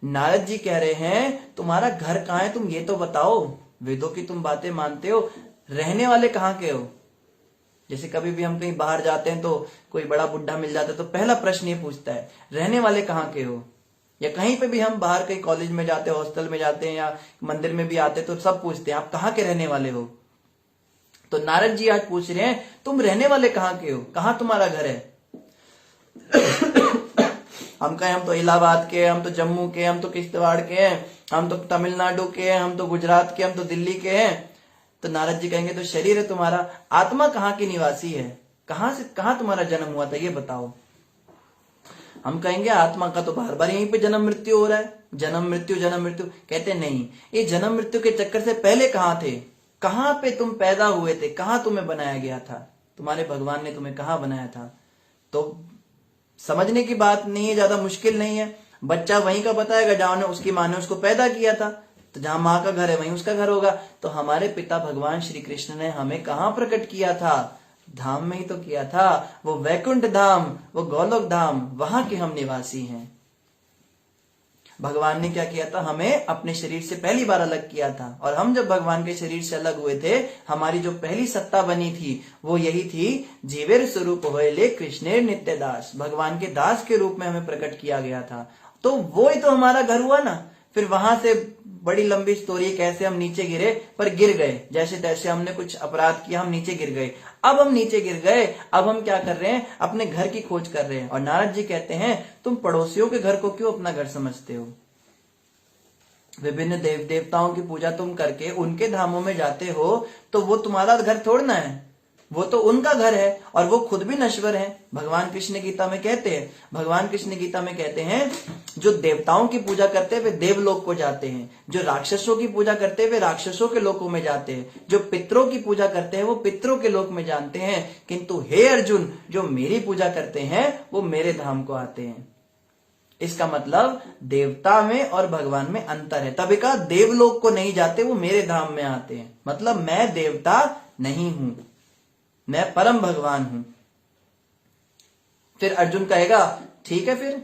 S1: नारद जी कह रहे हैं तुम्हारा घर कहाँ है, तुम ये तो बताओ। वेदों की तुम बातें मानते हो, रहने वाले कहाँ के हो। जैसे कभी भी हम कहीं बाहर जाते हैं तो कोई बड़ा बुढ़ा मिल जाता है तो पहला प्रश्न ये पूछता है रहने वाले कहाँ के हो। या कहीं पे भी हम बाहर कहीं कॉलेज में जाते हैं, हॉस्टल में जाते हैं या मंदिर में भी आते हैं तो सब पूछते हैं आप कहाँ के रहने वाले हो। तो नारद जी आज पूछ रहे हैं तुम रहने वाले कहाँ के हो, कहाँ तुम्हारा घर है। हम कहें हम तो इलाहाबाद के, हम तो जम्मू के, हम तो किश्तवाड़ के हैं, हम तो तमिलनाडु के हैं, हम तो गुजरात के, हम तो दिल्ली के हैं। तो नारद जी कहेंगे तो शरीर है तुम्हारा, आत्मा कहाँ की निवासी है, कहाँ से कहाँ तुम्हारा जन्म हुआ था ये बताओ। हम कहेंगे आत्मा का तो बार बार यहीं पे जन्म मृत्यु हो रहा है, जन्म मृत्यु जन्म मृत्यु। कहते नहीं, ये जन्म मृत्यु के चक्कर से पहले कहाँ थे, कहाँ पे तुम पैदा हुए थे, कहाँ तुम्हें बनाया गया था, तुम्हारे भगवान ने तुम्हें कहाँ बनाया था। तो समझने की बात नहीं है, ज्यादा मुश्किल नहीं है। बच्चा वहीं का बताएगा जहां उसकी माँ ने उसको पैदा किया था, तो जहां माँ का घर है वहीं उसका घर होगा। तो हमारे पिता भगवान श्री कृष्ण ने हमें कहाँ प्रकट किया था, धाम में ही तो किया था। वो वैकुंठ धाम, वो गोलोक धाम, वहां के हम निवासी हैं। भगवान ने क्या किया था, हमें अपने शरीर से पहली बार अलग किया था। और हम जब भगवान के शरीर से अलग हुए थे, हमारी जो पहली सत्ता बनी थी वो यही थी, जीवेर स्वरूप होएले कृष्णेर नित्य दास। भगवान के दास के रूप में हमें प्रकट किया गया था। तो वो ही तो हमारा घर हुआ ना। फिर वहां से बड़ी लंबी स्टोरी कैसे हम नीचे गिरे, पर गिर गए, जैसे तैसे हमने कुछ अपराध किया, हम नीचे गिर गए। अब हम नीचे गिर गए, अब हम क्या कर रहे हैं, अपने घर की खोज कर रहे हैं। और नारद जी कहते हैं तुम पड़ोसियों के घर को क्यों अपना घर समझते हो। विभिन्न देव देवताओं की पूजा तुम करके उनके धामों में जाते हो, तो वो तुम्हारा घर थोड़ना है। वो तो उनका घर है और वो खुद भी नश्वर है। भगवान कृष्ण गीता में कहते हैं जो देवताओं की पूजा करते हैं वे देवलोक को जाते हैं, जो राक्षसों की पूजा करते हैं वे राक्षसों के लोकों में जाते हैं, जो पितरों की पूजा करते हैं वो पितरों के लोक में जानते हैं, किंतु हे अर्जुन जो मेरी पूजा करते हैं वो मेरे धाम को आते हैं। इसका मतलब देवता में और भगवान में अंतर है। तभी कहा देवलोक को नहीं जाते, वो मेरे धाम में आते हैं। मतलब मैं देवता नहीं हूं, मैं परम भगवान हूं। फिर अर्जुन कहेगा ठीक है, फिर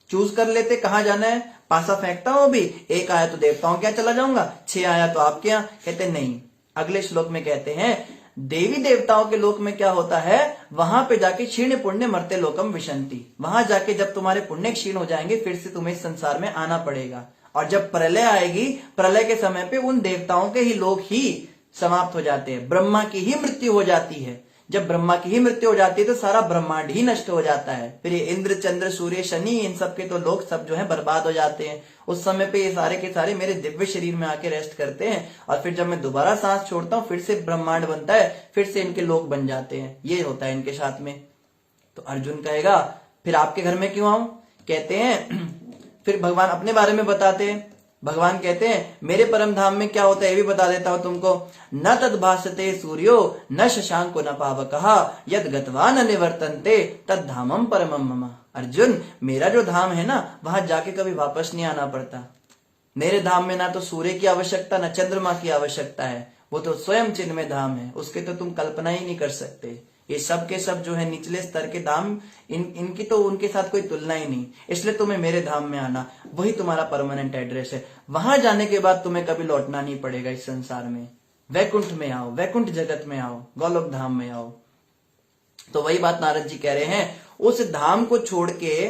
S1: चूज कर लेते कहां जाना है, पासा फेंकता हूं अभी, एक आया तो देवताओं के यहाँ चला जाऊंगा, 6 आया तो आपके यहाँ। कहते नहीं, अगले श्लोक में कहते हैं देवी देवताओं के लोक में क्या होता है, वहां पे जाके क्षीण पुण्य मर्त्य लोकम विशंति, वहां जाके जब तुम्हारे पुण्य क्षीण हो जाएंगे फिर से तुम्हें इस संसार में आना पड़ेगा। और जब प्रलय आएगी, प्रलय के समय पे उन देवताओं के ही लोक ही समाप्त हो जाते हैं, ब्रह्मा की ही मृत्यु हो जाती है। जब ब्रह्मा की ही मृत्यु हो जाती है तो सारा ब्रह्मांड ही नष्ट हो जाता है। फिर ये इंद्र चंद्र सूर्य शनि इन सब के तो लोग सब जो है बर्बाद हो जाते हैं। उस समय पे ये सारे के सारे मेरे दिव्य शरीर में आके रेस्ट करते हैं और फिर जब मैं दोबारा सांस छोड़ता हूँ फिर से ब्रह्मांड बनता है, फिर से इनके लोग बन जाते हैं। ये होता है इनके साथ में। तो अर्जुन कहेगा फिर आपके घर में क्यों आऊं? कहते हैं फिर भगवान अपने बारे में बताते हैं। भगवान कहते हैं मेरे परम धाम में क्या होता है ये भी बता देता हूं तुमको। न तद भासते सूर्यो न शशांको न पावकः यद गत्वा न निवर्तन्ते तद धामम परमम मम। अर्जुन मेरा जो धाम है ना वहां जाके कभी वापस नहीं आना पड़ता। मेरे धाम में ना तो सूर्य की आवश्यकता न चंद्रमा की आवश्यकता है, वो तो स्वयं चिन्मय धाम है, उसके तो तुम कल्पना ही नहीं कर सकते। ये सब के सब जो है निचले स्तर के धाम, इनकी तो उनके साथ कोई तुलना ही नहीं। इसलिए तुम्हें मेरे धाम में आना, वही तुम्हारा परमानेंट एड्रेस है। वहां जाने के बाद तुम्हें कभी लौटना नहीं पड़ेगा इस संसार में। वैकुंठ में आओ, वैकुंठ जगत में आओ, गोलोक धाम में आओ। तो वही बात नारद जी कह रहे हैं, उस धाम को छोड़ के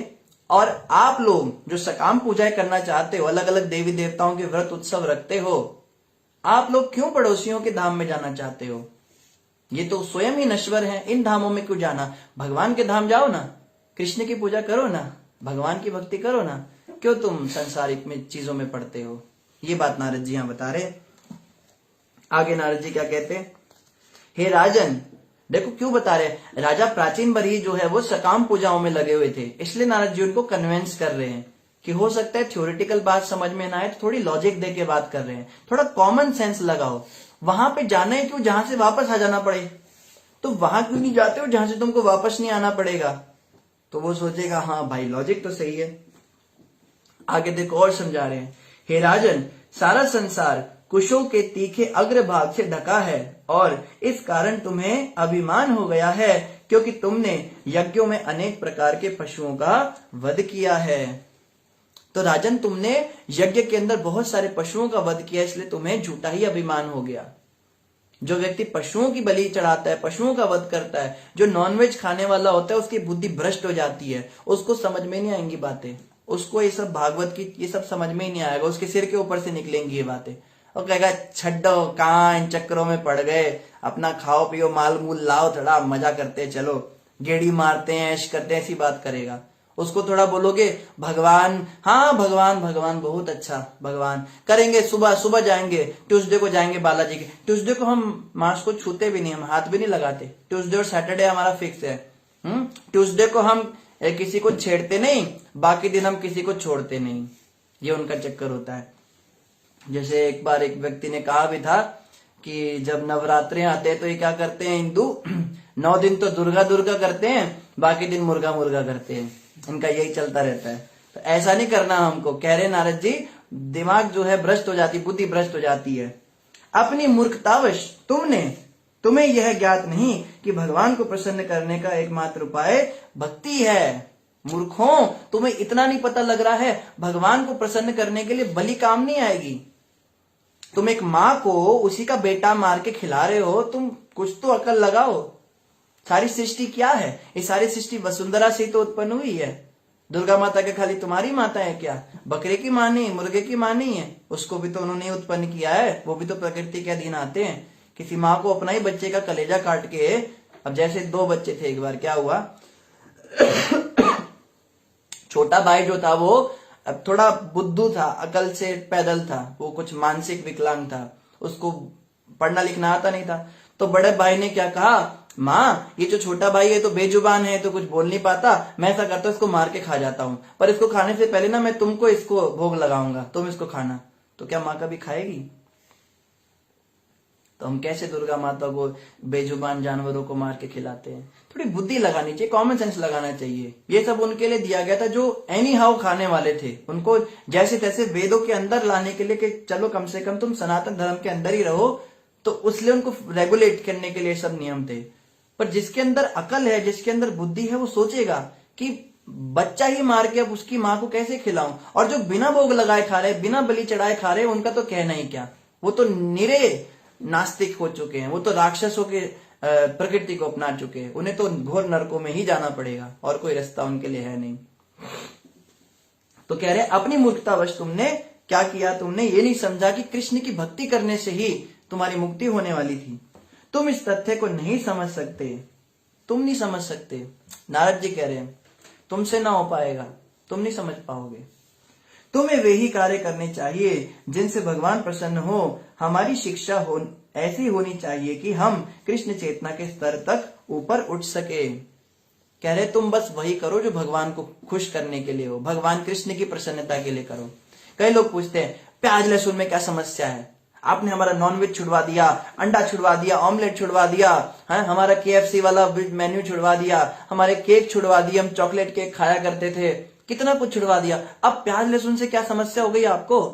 S1: और आप लोग जो सकाम पूजाएं करना चाहते हो, अलग अलग देवी देवताओं के व्रत उत्सव रखते हो, आप लोग क्यों पड़ोसियों के धाम में जाना चाहते हो? ये तो स्वयं ही नश्वर है, इन धामों में क्यों जाना? भगवान के धाम जाओ ना, कृष्ण की पूजा करो ना, भगवान की भक्ति करो ना, क्यों तुम सांसारिक में चीजों में पड़ते हो? ये बात नारद जी यहां बता रहे। आगे नारद जी क्या कहते हैं, हे राजन, देखो क्यों बता रहे, राजा प्राचीन बरही जो है वो सकाम पूजाओं में लगे हुए थे, इसलिए नारद जी उनको कन्विंस कर रहे हैं कि हो सकता है थ्योरेटिकल बात समझ में ना आए तो थोड़ी लॉजिक दे के बात कर रहे हैं, थोड़ा कॉमन सेंस लगाओ। वहां पे जाना है क्यों जहां से वापस आ जाना पड़े? तो वहां क्यों नहीं जाते हो जहां से तुमको वापस नहीं आना पड़ेगा? तो वो सोचेगा हाँ भाई लॉजिक तो सही है। आगे देखो और समझा रहे हैं, हे राजन, सारा संसार कुशों के तीखे अग्रभाग से ढका है और इस कारण तुम्हें अभिमान हो गया है क्योंकि तुमने यज्ञों में अनेक प्रकार के पशुओं का वध किया है। तो राजन तुमने यज्ञ के अंदर बहुत सारे पशुओं का वध किया, इसलिए तुम्हें झूठा ही अभिमान हो गया। जो व्यक्ति पशुओं की बलि चढ़ाता है, पशुओं का वध करता है, जो नॉनवेज खाने वाला होता है, उसकी बुद्धि भ्रष्ट हो जाती है, उसको समझ में नहीं आएंगी बातें, उसको ये सब भागवत की ये सब समझ में ही नहीं आएगा, उसके सिर के ऊपर से निकलेंगी ये बातें। और कहेगा छड्डो कहां इन चक्करों में पड़ गए, अपना खाओ पियो माल मूल लाओ, थोड़ा मजा करते चलो, गेड़ी मारते हैं, ऐश करते हैं, ऐसी बात करेगा। उसको थोड़ा बोलोगे भगवान, हाँ भगवान भगवान बहुत अच्छा, भगवान करेंगे, सुबह सुबह जाएंगे, ट्यूसडे को जाएंगे बालाजी के। ट्यूसडे को हम मांस को छूते भी नहीं, हम हाथ भी नहीं लगाते। ट्यूसडे और सैटरडे हमारा फिक्स है। ट्यूसडे को हम किसी को छेड़ते नहीं, बाकी दिन हम किसी को छोड़ते नहीं, ये उनका चक्कर होता है। जैसे एक बार एक व्यक्ति ने कहा भी था कि जब नवरात्रे आते हैं तो ये क्या करते हैं हिंदू, 9 दिन तो दुर्गा दुर्गा करते हैं, बाकी दिन मुर्गा मुर्गा करते हैं, इनका यही चलता रहता है। तो ऐसा नहीं करना हमको, कह रहे नारद जी, दिमाग जो है भ्रष्ट हो जाती, बुद्धि भ्रष्ट हो जाती है। अपनी मूर्खतावश तुम्हें यह ज्ञात नहीं कि भगवान को प्रसन्न करने का एकमात्र उपाय भक्ति है। मूर्खों, तुम्हें इतना नहीं पता लग रहा है, भगवान को प्रसन्न करने के लिए बलि काम नहीं आएगी। तुम एक माँ को उसी का बेटा मार के खिला रहे हो, तुम कुछ तो अकल लगाओ। सारी सृष्टि क्या है? ये सारी सृष्टि वसुंधरा से तो उत्पन्न हुई है। दुर्गा माता के खाली तुम्हारी माता है क्या? बकरे की माँ नहीं, मुर्गे की माँ नहीं है, उसको भी तो उन्होंने उत्पन्न किया है, वो भी तो प्रकृति के अधीन आते हैं। किसी माँ को अपना ही बच्चे का कलेजा काट के, अब जैसे 2 बच्चे थे, एक बार क्या हुआ, छोटा भाई जो था वो अब थोड़ा बुद्धू था, अकल से पैदल था, वो कुछ मानसिक विकलांग था, उसको पढ़ना लिखना आता नहीं था। तो बड़े भाई ने क्या कहा, माँ ये जो छोटा भाई है तो बेजुबान है, तो कुछ बोल नहीं पाता, मैं ऐसा करता हूँ इसको मार के खा जाता हूँ, पर इसको खाने से पहले ना मैं तुमको इसको भोग लगाऊंगा, तुम इसको खाना। तो क्या माँ कभी खाएगी? तो हम कैसे दुर्गा माता को बेजुबान जानवरों को मार के खिलाते हैं? थोड़ी बुद्धि लगानी चाहिए, कॉमन सेंस लगाना चाहिए। ये सब उनके लिए दिया गया था जो एनी हाउ खाने वाले थे, उनको जैसे तैसे वेदों के अंदर लाने के लिए कि चलो कम से कम तुम सनातन धर्म के अंदर ही रहो, तो इसलिए उनको रेगुलेट करने के लिए सब नियम थे। पर जिसके अंदर अकल है, जिसके अंदर बुद्धि है, वो सोचेगा कि बच्चा ही मार के अब उसकी माँ को कैसे खिलाऊं। और जो बिना भोग लगाए खा रहे, बिना बलि चढ़ाए खा रहे, उनका तो कहना ही क्या, वो तो निरे नास्तिक हो चुके हैं, वो तो राक्षसों के प्रकृति को अपना चुके हैं, उन्हें तो घोर नरकों में ही जाना पड़ेगा और कोई रास्ता उनके लिए है नहीं। तो कह रहे अपनी मूर्खतावश तुमने क्या किया, तुमने ये नहीं समझा कि कृष्ण की भक्ति करने से ही तुम्हारी मुक्ति होने वाली थी। तुम इस तथ्य को नहीं समझ सकते, तुम नहीं समझ सकते। नारद जी कह रहे हैं तुमसे ना हो पाएगा, तुम नहीं समझ पाओगे। तुम्हें वे ही कार्य करने चाहिए जिनसे भगवान प्रसन्न हो। हमारी शिक्षा ऐसी होनी चाहिए कि हम कृष्ण चेतना के स्तर तक ऊपर उठ सके। कह रहे तुम बस वही करो जो भगवान को खुश करने के लिए हो, भगवान कृष्ण की प्रसन्नता के लिए करो। कई लोग पूछते हैं प्याज लहसुन में क्या समस्या है, आपने हमारा नॉनवेज छुड़वा दिया, अंडा छुड़वा दिया, ऑमलेट छुड़वा दिया, हमारा KFC वाला मेन्यू छुड़वा दिया, हमारे केक छुड़वा दिए, हम चॉकलेट केक खाया करते थे, कितना कुछ छुड़वा दिया, अब प्याज लहसुन से क्या समस्या हो गई आपको?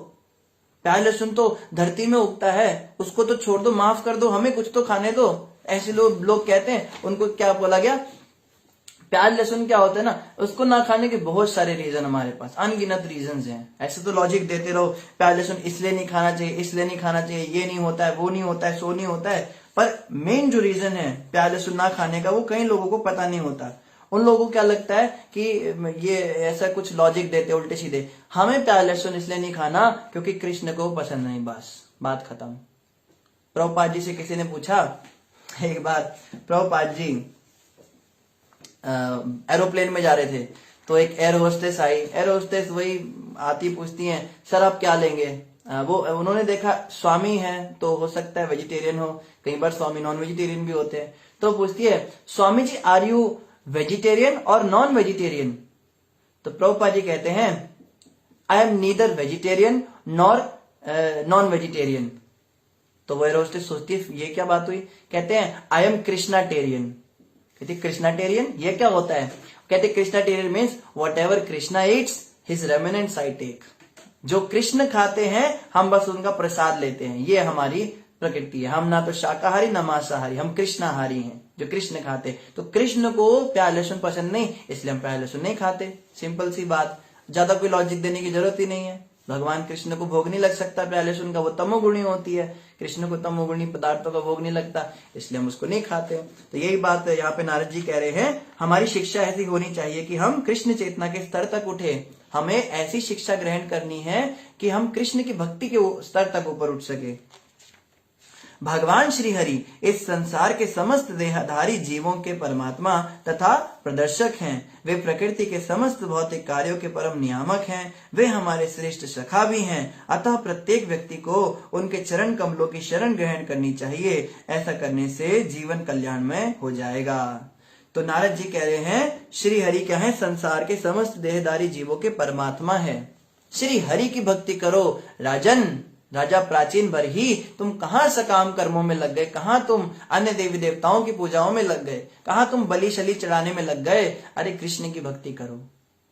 S1: प्याज लहसुन तो धरती में उगता है, उसको तो छोड़ दो, माफ कर दो, हमें कुछ तो खाने दो। ऐसे लोग कहते हैं, उनको क्या बोला गया, प्याज लहसुन क्या होता है ना, उसको ना खाने के बहुत सारे रीजन हमारे पास, अनगिनत रीजन हैं। ऐसे तो लॉजिक देते रहो, प्याज लहसुन इसलिए नहीं खाना चाहिए, इसलिए नहीं खाना चाहिए, ये नहीं होता है, वो नहीं होता है, सो नहीं होता है। पर मेन जो रीजन है प्याज लहसुन ना खाने का, वो कई लोगों को पता नहीं होता। उन लोगों को क्या लगता है कि ये ऐसा कुछ लॉजिक देते उल्टे सीधे, हमें प्याज लहसुन इसलिए नहीं खाना क्योंकि कृष्ण को पसंद नहीं, बस बात खत्म। प्रभुपाद जी से किसी ने पूछा एक बार, प्रभुपाद जी एरोप्लेन में जा रहे थे, तो एक एयर होस्टेस आई। एयर होस्टेस वही आती पूछती हैं सर आप क्या लेंगे, वो उन्होंने देखा स्वामी है तो हो सकता है वेजिटेरियन हो, कई बार स्वामी नॉन वेजिटेरियन भी होते हैं, तो पूछती है Swami ji are you vegetarian और नॉन वेजिटेरियन? तो प्रभुपाद जी कहते हैं I am neither vegetarian nor non vegetarian. तो वो एयर होस्टेस सोचती है ये क्या बात हुई, कहते हैं आई एम कृष्णाटेरियन। कहते कृष्णाटेरियन ये क्या होता है? कहते कृष्णाटेरियन means whatever Krishna eats his remnants I take. जो कृष्ण खाते हैं हम बस उनका प्रसाद लेते हैं, ये हमारी प्रकृति है। हम ना तो शाकाहारी ना मांसाहारी, हम कृष्णाहारी हैं जो कृष्ण खाते। तो कृष्ण को प्याज लहसुन पसंद नहीं, इसलिए हम प्याज लहसुन नहीं खाते, सिंपल सी बात। ज्यादा कोई लॉजिक देने की जरूरत ही नहीं है। भगवान कृष्ण को भोग नहीं लग सकता प्याज लहसुन का, वो तमोगुणी होती है, कृष्ण को तमोगुणी पदार्थों का भोग नहीं लगता, इसलिए हम उसको नहीं खाते। तो यही बात यहाँ पे नारद जी कह रहे हैं, हमारी शिक्षा ऐसी होनी चाहिए कि हम कृष्ण चेतना के स्तर तक उठे। हमें ऐसी शिक्षा ग्रहण करनी है कि हम कृष्ण की भक्ति के स्तर तक ऊपर उठ सके। भगवान श्री हरि इस संसार के समस्त देहधारी जीवों के परमात्मा तथा प्रदर्शक हैं। वे प्रकृति के समस्त भौतिक कार्यों के परम नियामक हैं। वे हमारे श्रेष्ठ सखा भी हैं। अतः प्रत्येक व्यक्ति को उनके चरण कमलों की शरण ग्रहण करनी चाहिए। ऐसा करने से जीवन कल्याणमय हो जाएगा। तो नारद जी कह रहे हैं श्री हरि क्या है? संसार के समस्त देहधारी जीवों के परमात्मा है। श्री हरि की भक्ति करो राजन। राजा प्राचीन भर ही तुम कहाँ सकाम कर्मों में लग गए, कहाँ तुम अन्य देवी देवताओं की पूजाओं में लग गए, कहाँ तुम बलि शली चढ़ाने में लग गए। अरे कृष्ण की भक्ति करो।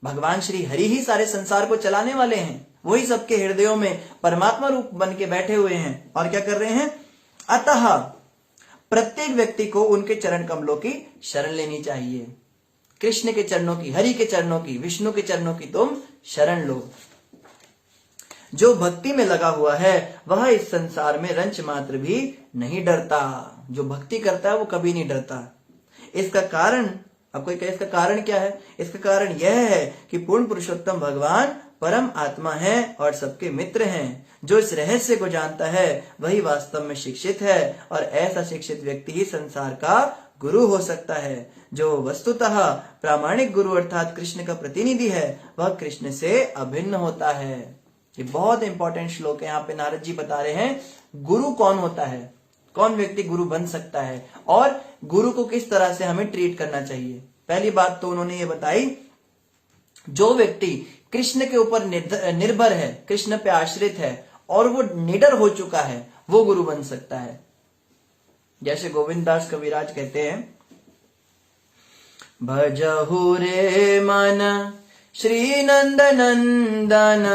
S1: भगवान श्री हरि ही सारे संसार को चलाने वाले हैं, वही सबके हृदयों में परमात्मा रूप बन के बैठे हुए हैं। और क्या कर रहे हैं? अतः प्रत्येक व्यक्ति को उनके चरण कमलों की शरण लेनी चाहिए। कृष्ण के चरणों की, हरि के चरणों की, विष्णु के चरणों की तुम शरण लो। जो भक्ति में लगा हुआ है वह इस संसार में रंच मात्र भी नहीं डरता। जो भक्ति करता है वो कभी नहीं डरता। इसका कारण, अब कोई कहे इसका कारण क्या है? इसका कारण यह है कि पूर्ण पुरुषोत्तम भगवान परम आत्मा है और सबके मित्र हैं। जो इस रहस्य को जानता है वही वास्तव में शिक्षित है, और ऐसा शिक्षित व्यक्ति ही संसार का गुरु हो सकता है। जो वस्तुतः प्रामाणिक गुरु अर्थात कृष्ण का प्रतिनिधि है वह कृष्ण से अभिन्न होता है। ये बहुत इंपॉर्टेंट श्लोक है। यहाँ पे नारद जी बता रहे हैं गुरु कौन होता है। कौन व्यक्ति गुरु बन सकता है और गुरु को किस तरह से हमें ट्रीट करना चाहिए। पहली बात तो उन्होंने ये बताई, जो व्यक्ति कृष्ण के ऊपर निर्भर है, कृष्ण पे आश्रित है और वो निडर हो चुका है, वो गुरु बन सकता है। जैसे गोविंद दास कविराज कहते हैं, भजहु रे मन श्री नंद नंदन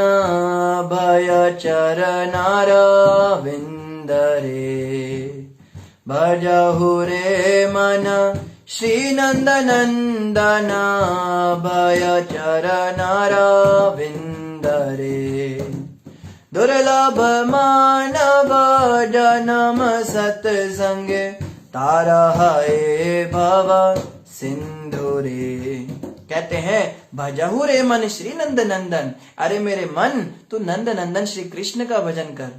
S1: भय चरनार विंद रे। भजहु रे मन श्री नंद नंदन भय चरनार विंद रे। दुर्लभ मानव जन्म सत्संग तारहाए भव सिंधु रे। कहते हैं भजहु रे मन श्री नंद नंदन, अरे मेरे मन तू नंद नंदन श्री कृष्ण का भजन कर।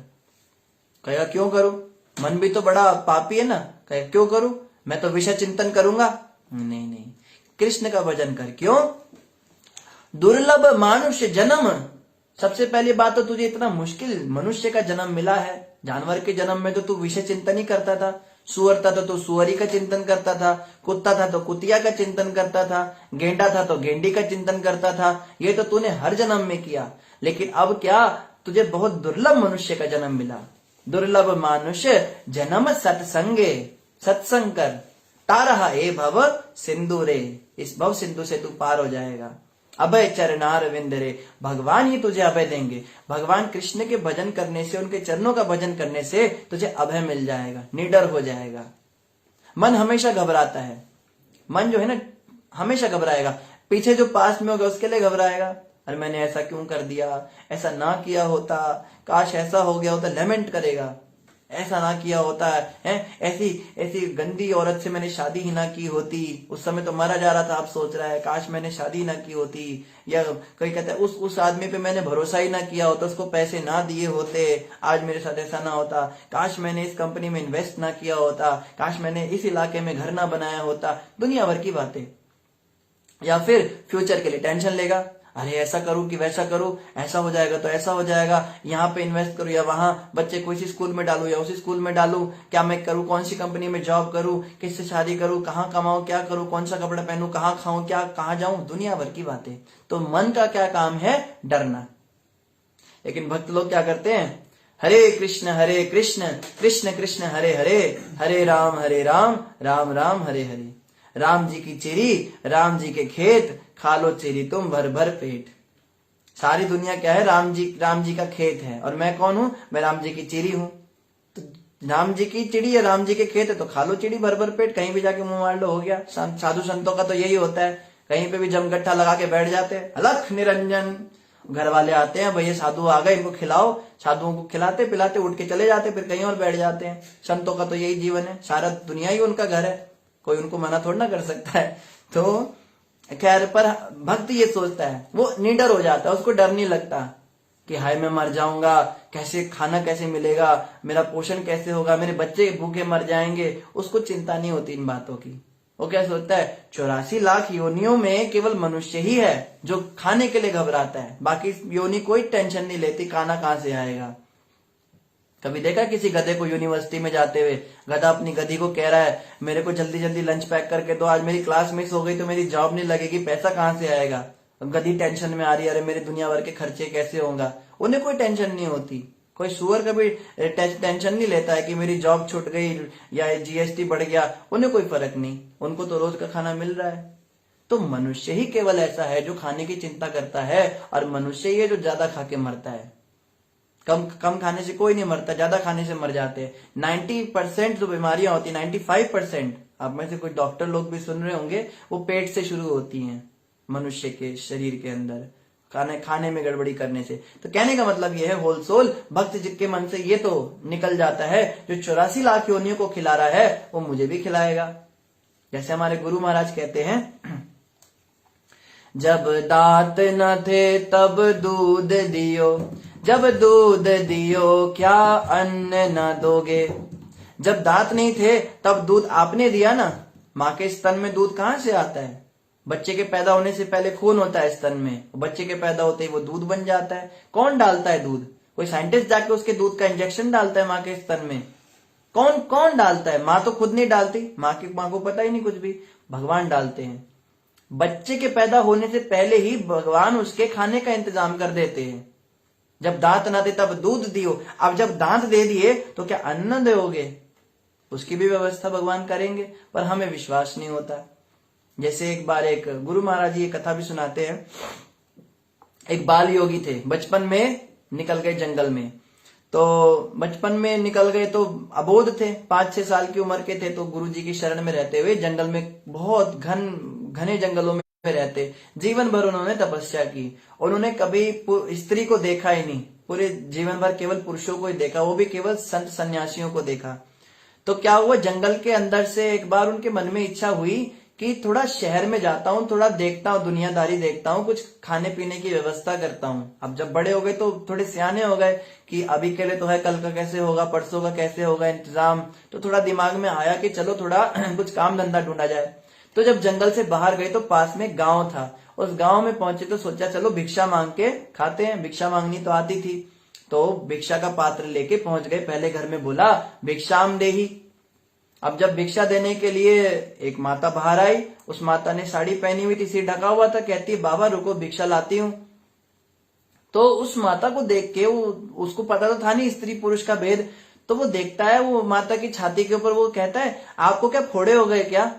S1: कहेगा क्यों करूं, मन भी तो बड़ा पापी है ना। कहे क्यों करूं, मैं तो विषय चिंतन करूंगा। नहीं नहीं, कृष्ण का भजन कर। क्यों, दुर्लभ मानुष्य जन्म, सबसे पहली बात तो तुझे इतना मुश्किल मनुष्य का जन्म मिला है। जानवर के जन्म में तो तू विषय चिंतन ही करता था, सुअर था तो सुअरी का चिंतन करता था, कुत्ता था तो कुतिया का चिंतन करता था, गेंडा था तो गेंडी का चिंतन करता था। ये तो तूने हर जन्म में किया, लेकिन अब क्या, तुझे बहुत दुर्लभ मनुष्य का जन्म मिला। दुर्लभ मनुष्य जन्म सत्संगे, सत्संग कर, तारहा ए भव सिंधु रे, इस भव सिंधु से तू पार हो जाएगा। अभय चरनार विंद रे, भगवान ही तुझे अभय देंगे। भगवान कृष्ण के भजन करने से, उनके चरणों का भजन करने से तुझे अभय मिल जाएगा, निडर हो जाएगा। मन हमेशा घबराता है, मन जो है ना हमेशा घबराएगा, पीछे जो पास में होगा उसके लिए घबराएगा। अरे मैंने ऐसा क्यों कर दिया, ऐसा ना किया होता, काश ऐसा हो गया होता, लेमेंट करेगा। ऐसा ना किया होता है, ऐसी ऐसी गंदी औरत से मैंने शादी ही ना की होती, उस समय तो मरा जा रहा था, अब सोच रहा है काश मैंने शादी ना की होती। या कोई कहता है उस आदमी पे मैंने भरोसा ही ना किया होता, उसको पैसे ना दिए होते, आज मेरे साथ ऐसा ना होता। काश मैंने इस कंपनी में इन्वेस्ट ना किया होता, काश मैंने इस इलाके में घर ना बनाया होता। दुनिया भर की बातें। या फिर फ्यूचर के लिए टेंशन लेगा, अरे ऐसा करूं कि वैसा करूं, ऐसा हो जाएगा तो ऐसा हो जाएगा, यहाँ पे इन्वेस्ट करूं या वहां, बच्चे को इसी स्कूल में डालूं या उसी स्कूल में डालूं, क्या मैं करूं, कौन सी कंपनी में जॉब करूं, किससे शादी करूं, कहाँ कमाऊं, क्या करूं, कौन सा कपड़ा पहनूं, कहाँ खाऊं, क्या कहाँ जाऊं, दुनिया भर की बातें। तो मन का क्या काम है, डरना। लेकिन भक्त लोग क्या करते हैं, हरे कृष्ण कृष्ण कृष्ण हरे हरे, हरे राम राम राम हरे हरे। राम जी की चिरी, राम जी के खेत, खा लो चिरी तुम भर भर पेट। सारी दुनिया क्या है, राम जी का खेत है, और मैं कौन हूं, मैं राम जी की चिड़ी हूं। तो राम जी की चिड़ी या राम जी के खेत है तो खा लो चिड़ी भर भर पेट, कहीं भी जाके मुंह मार लो, हो गया। साधु संतों का तो यही होता है, कहीं पे भी जमगट्ठा लगा के बैठ जाते हैं, अलख निरंजन। घर वाले आते हैं, भैया साधु आ गए, इनको खिलाओ, साधुओं को खिलाते पिलाते उठ के चले जाते, फिर कहीं और बैठ जाते हैं। संतों का तो यही जीवन है, सारा दुनिया ही उनका घर है, कोई उनको मना थोड़ा ना कर सकता है। तो खैर, पर भक्त ये सोचता है, वो निडर हो जाता है, उसको डर नहीं लगता कि हाय मैं मर जाऊंगा, कैसे खाना कैसे मिलेगा, मेरा पोषण कैसे होगा, मेरे बच्चे भूखे मर जाएंगे, उसको चिंता नहीं होती इन बातों की। वो क्या सोचता है, 84 लाख योनियों में केवल मनुष्य ही है जो खाने के लिए घबराता है, बाकी योनि कोई टेंशन नहीं लेती खाना कहां से आएगा। कभी देखा किसी गधे को यूनिवर्सिटी में जाते हुए, गधा अपनी गधी को कह रहा है मेरे को जल्दी जल्दी लंच पैक करके दो, आज मेरी क्लास मिस हो गई तो मेरी जॉब नहीं लगेगी, पैसा कहां से आएगा। गधी टेंशन में आ रही है, अरे मेरे दुनिया भर के खर्चे कैसे होगा। उन्हें कोई टेंशन नहीं होती। कोई सुअर कभी टेंशन नहीं लेता है कि मेरी जॉब छूट गई या जीएसटी बढ़ गया, उन्हें कोई फर्क नहीं, उनको तो रोज का खाना मिल रहा है। तो मनुष्य ही केवल ऐसा है जो खाने की चिंता करता है, और मनुष्य ही है जो ज्यादा खा के मरता है। कम खाने से कोई नहीं मरता, ज्यादा खाने से मर जाते हैं। 90% जो बीमारियां होती है, 95%, आप में से कुछ डॉक्टर लोग भी सुन रहे होंगे, वो पेट से शुरू होती हैं मनुष्य के शरीर के अंदर, खाने में गड़बड़ी करने से। तो कहने का मतलब यह है, होल सोल भक्त जिसके मन से ये तो निकल जाता है, जो 84 लाख योनियों को खिला रहा है वो मुझे भी खिलाएगा। जैसे हमारे गुरु महाराज कहते हैं, जब दांत न थे तब दूध दियो, जब दूध दियो क्या अन्न न दोगे। जब दांत नहीं थे तब दूध आपने दिया ना। माँ के स्तन में दूध कहाँ से आता है, बच्चे के पैदा होने से पहले खून होता है स्तन में, बच्चे के पैदा होते ही वो दूध बन जाता है। कौन डालता है दूध, कोई साइंटिस्ट जाके उसके दूध का इंजेक्शन डालता है माँ के स्तन में, कौन कौन डालता है? माँ तो खुद नहीं डालती, माँ को पता ही नहीं कुछ भी, भगवान डालते हैं। बच्चे के पैदा होने से पहले ही भगवान उसके खाने का इंतजाम कर देते हैं। जब दांत ना दे तब दूध दियो, अब जब दांत दे दिए तो क्या अन्न दोगे? उसकी भी व्यवस्था भगवान करेंगे, पर हमें विश्वास नहीं होता। जैसे एक बार एक गुरु महाराज जी ये कथा भी सुनाते हैं। एक बाल योगी थे, बचपन में निकल गए जंगल में। तो बचपन में निकल गए तो अबोध थे, 5-6 साल की उम्र के थे। तो गुरु जी की शरण में रहते हुए जंगल में, बहुत घने जंगलों में रहते, जीवन भर उन्होंने तपस्या की। उन्होंने कभी स्त्री को देखा ही नहीं, पूरे जीवन भर केवल पुरुषों को ही देखा, वो भी केवल संत सन्यासियों को देखा। तो क्या हुआ, जंगल के अंदर से एक बार उनके मन में इच्छा हुई कि थोड़ा शहर में जाता हूँ, थोड़ा देखता हूँ, दुनियादारी देखता हूँ, कुछ खाने पीने की व्यवस्था करता हूँ। अब जब बड़े हो गए तो थोड़े सियाने हो गए कि अभी के लिए तो है, कल का कैसे होगा, परसों का कैसे होगा इंतजाम। तो थोड़ा दिमाग में आया कि चलो थोड़ा कुछ काम धंधा ढूंढा जाए। तो जब जंगल से बाहर गए तो पास में गांव था। उस गांव में पहुंचे तो सोचा चलो भिक्षा मांग के खाते हैं, भिक्षा मांगनी तो आती थी। तो भिक्षा का पात्र लेके पहुंच गए, पहले घर में बोला भिक्षाम देही। अब जब भिक्षा देने के लिए एक माता बाहर आई, उस माता ने साड़ी पहनी हुई थी, सिर ढका हुआ था, कहती है बाबा रुको भिक्षा लाती हूँ। तो उस माता को देख के उसको पता तो था नहीं स्त्री पुरुष का भेद। तो वो देखता है, वो माता की छाती के ऊपर वो कहता है आपको क्या फोड़े हो गए क्या?